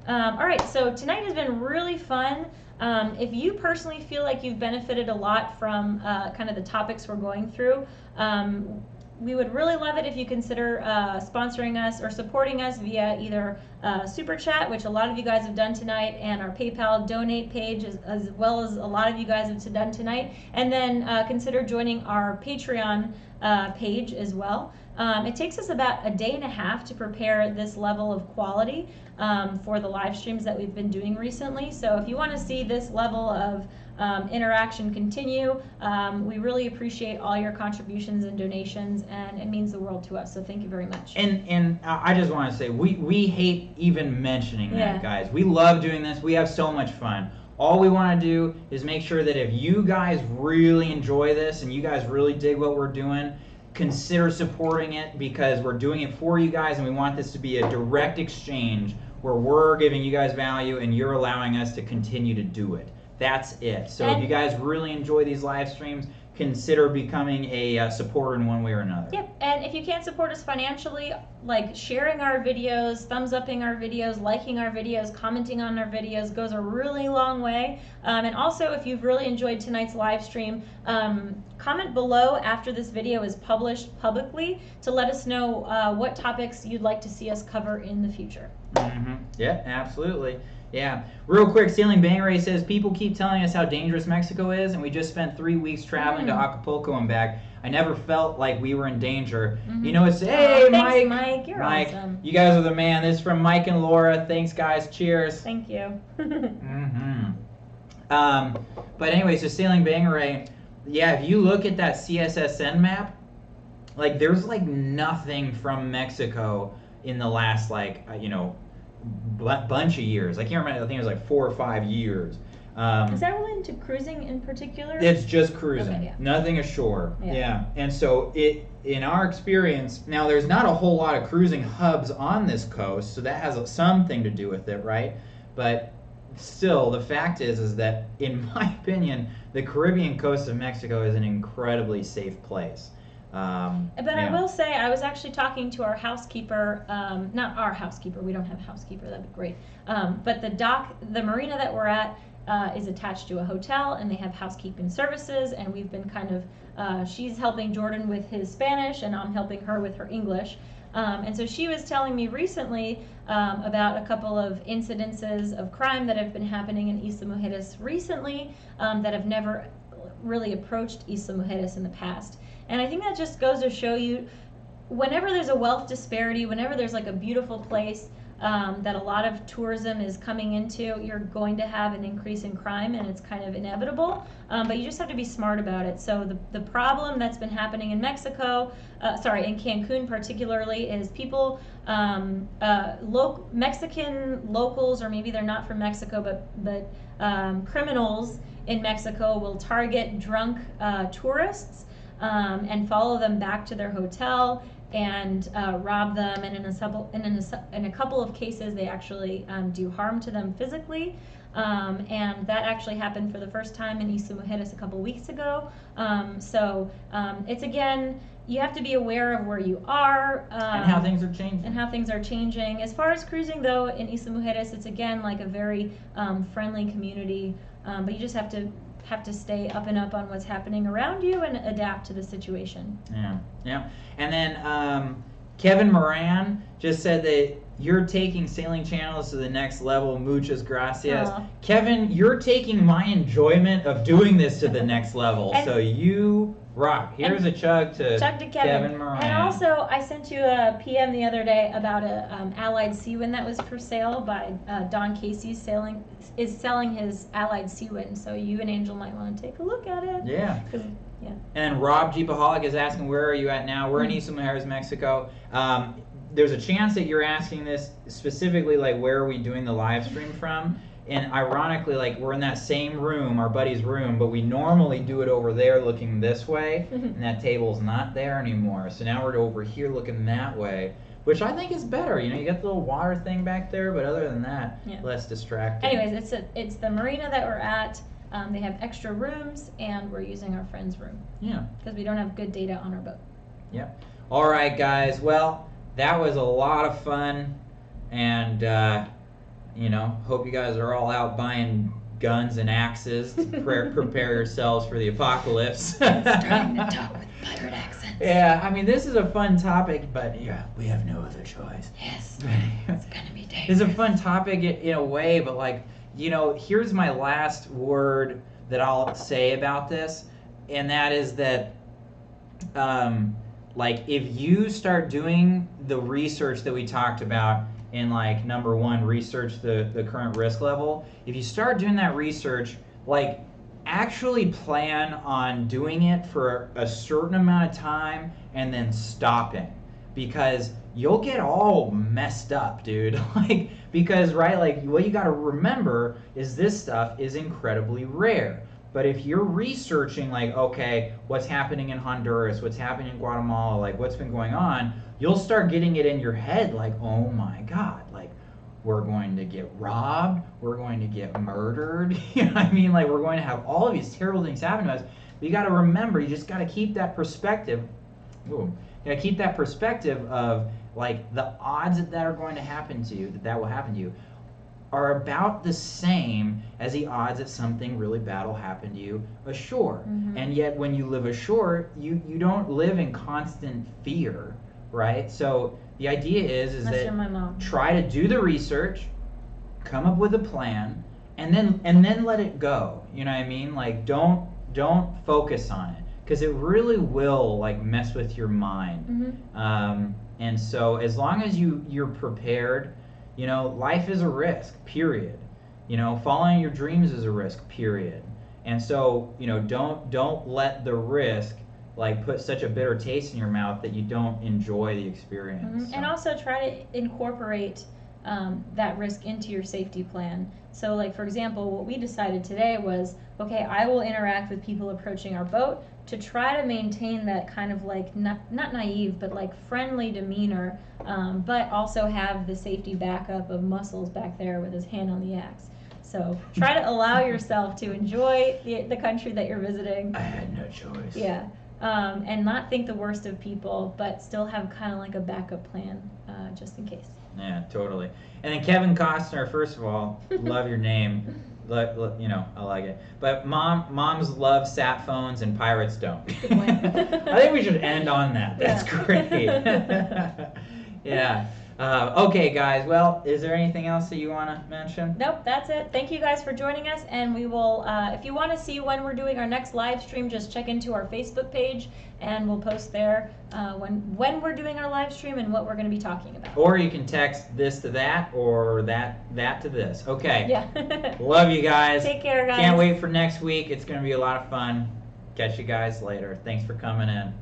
All right, so tonight has been really fun. If you personally feel like you've benefited a lot from kind of the topics we're going through, we would really love it if you consider sponsoring us or supporting us via either Super Chat, which a lot of you guys have done tonight, and our PayPal donate page, as well as a lot of you guys have done tonight. And then consider joining our Patreon page as well. It takes us about a day and a half to prepare this level of quality for the live streams that we've been doing recently. So if you want to see this level of interaction continue, we really appreciate all your contributions and donations, and it means the world to us. So thank you very much. And I just want to say, we hate even mentioning that, guys. We love doing this. We have so much fun. All we want to do is make sure that if you guys really enjoy this and you guys really dig what we're doing, consider supporting it, because we're doing it for you guys, and we want this to be a direct exchange where we're giving you guys value and you're allowing us to continue to do it. That's it. So if you guys really enjoy these live streams, consider becoming a supporter in one way or another. Yep, and if you can't support us financially, like sharing our videos, thumbs upping our videos, liking our videos, commenting on our videos goes a really long way. And also, if you've really enjoyed tonight's live stream, comment below after this video is published publicly to let us know what topics you'd like to see us cover in the future. Yeah, absolutely. Yeah. Real quick, Sailing Bang Ray says, people keep telling us how dangerous Mexico is, and we just spent 3 weeks traveling to Acapulco and back. I never felt like we were in danger. You know, it's, hey, thanks, Mike. You're awesome. You guys are the man. This is from Mike and Laura. Thanks, guys. Cheers. Thank you. But anyway, so Sailing Bang Ray, yeah, if you look at that CSSN map, like, there's, like, nothing from Mexico in the last, like, bunch of years. I can't remember. I think it was like 4 or 5 years. Is that related to cruising in particular? It's just cruising. Okay, yeah. Nothing ashore. Yeah. And so in our experience, now there's not a whole lot of cruising hubs on this coast, so that has something to do with it, right? But still, the fact is that, in my opinion, the Caribbean coast of Mexico is an incredibly safe place. But I will say, I was actually talking to our housekeeper, not our housekeeper, we don't have a housekeeper, that'd be great. But the marina that we're at is attached to a hotel, and they have housekeeping services, and we've been kind of, she's helping Jordan with his Spanish, and I'm helping her with her English. And so she was telling me recently about a couple of incidences of crime that have been happening in Isla Mujeres recently that have never really approached Isla Mujeres in the past. And I think that just goes to show you, whenever there's a wealth disparity, whenever there's like a beautiful place that a lot of tourism is coming into, you're going to have an increase in crime, and it's kind of inevitable. But you just have to be smart about it. So the problem that's been happening in Mexico, in Cancun particularly, is people, Mexican locals, or maybe they're not from Mexico, but criminals in Mexico will target drunk tourists and follow them back to their hotel and rob them, and in a couple of cases they actually do harm to them physically, and that actually happened for the first time in Isla Mujeres a couple weeks ago. So it's, again, you have to be aware of where you are and how things are changing. As far as cruising, though, in Isla Mujeres, it's, again, like a very friendly community, but you just have to stay up and up on what's happening around you and adapt to the situation. Yeah. And then Kevin Moran just said that you're taking sailing channels to the next level. Muchas gracias. Kevin, you're taking my enjoyment of doing this to the next level. So you rock. Here's a chug to Kevin Moran. And also, I sent you a PM the other day about a Allied Seawind that was for sale by Don Casey. Is selling his Allied Seawind, so you and Angel might want to take a look at it. Yeah. And Rob Jeepaholic is asking, where are you at now? We're in Isla Mujeres, Mexico. There's a chance that you're asking this specifically, like, where are we doing the live stream from? And ironically, like, we're in that same room, our buddy's room, but we normally do it over there looking this way, and that table's not there anymore. So now we're over here looking that way, which I think is better. You know, you got the little water thing back there, but other than that, less distracting. Anyways, it's the marina that we're at. They have extra rooms, and we're using our friend's room. Yeah. Because we don't have good data on our boat. Yep. All right, guys. Well, that was a lot of fun, and hope you guys are all out buying guns and axes to prepare yourselves for the apocalypse. Starting to talk with pirate accents. Yeah, I mean, this is a fun topic, but we have no other choice. Yes, it's gonna be dangerous. It's a fun topic in a way, but, like, here's my last word that I'll say about this, and that is that, if you start doing the research that we talked about in, like, number one, research the current risk level, if you start doing that research, like, actually plan on doing it for a certain amount of time and then stopping, because you'll get all messed up, dude. Because what you got to remember is this stuff is incredibly rare. But if you're researching, okay, what's happening in Honduras, what's happening in Guatemala, what's been going on, you'll start getting it in your head, oh my God, we're going to get robbed, we're going to get murdered, you know what I mean? We're going to have all of these terrible things happen to us. But you got to remember, you just got to keep that perspective. Ooh, you got to keep that perspective of like the odds that are going to happen to you, that will happen to you, are about the same as the odds that something really bad will happen to you ashore. And yet when you live ashore, you don't live in constant fear, right? So the idea is that try to do the research, come up with a plan, and then let it go. You know what I mean? Like don't focus on it, because it really will like mess with your mind. And so as long as you're prepared, you know, life is a risk, period. You know, following your dreams is a risk, period. And so, you know, don't let the risk like put such a bitter taste in your mouth that you don't enjoy the experience. And also try to incorporate that risk into your safety plan. So like, for example, what we decided today was, okay, I will interact with people approaching our boat to try to maintain that kind of like, not naive, but like friendly demeanor, but also have the safety backup of Muscles back there with his hand on the axe. So try to allow yourself to enjoy the country that you're visiting. I had no choice. Yeah. And not think the worst of people, but still have kind of like a backup plan, just in case. Yeah, totally. And then Kevin Costner, first of all, love your name. You know, I like it. But moms love sat phones and pirates don't. Good point. I think we should end on that. That's great. Yeah. Okay, guys. Well, is there anything else that you want to mention? Nope, that's it. Thank you guys for joining us, and we will, if you want to see when we're doing our next live stream, just check into our Facebook page, and we'll post there when we're doing our live stream and what we're going to be talking about. Or you can text this to that, or that to this. Okay. Yeah. Love you guys. Take care, guys. Can't wait for next week. It's going to be a lot of fun. Catch you guys later. Thanks for coming in.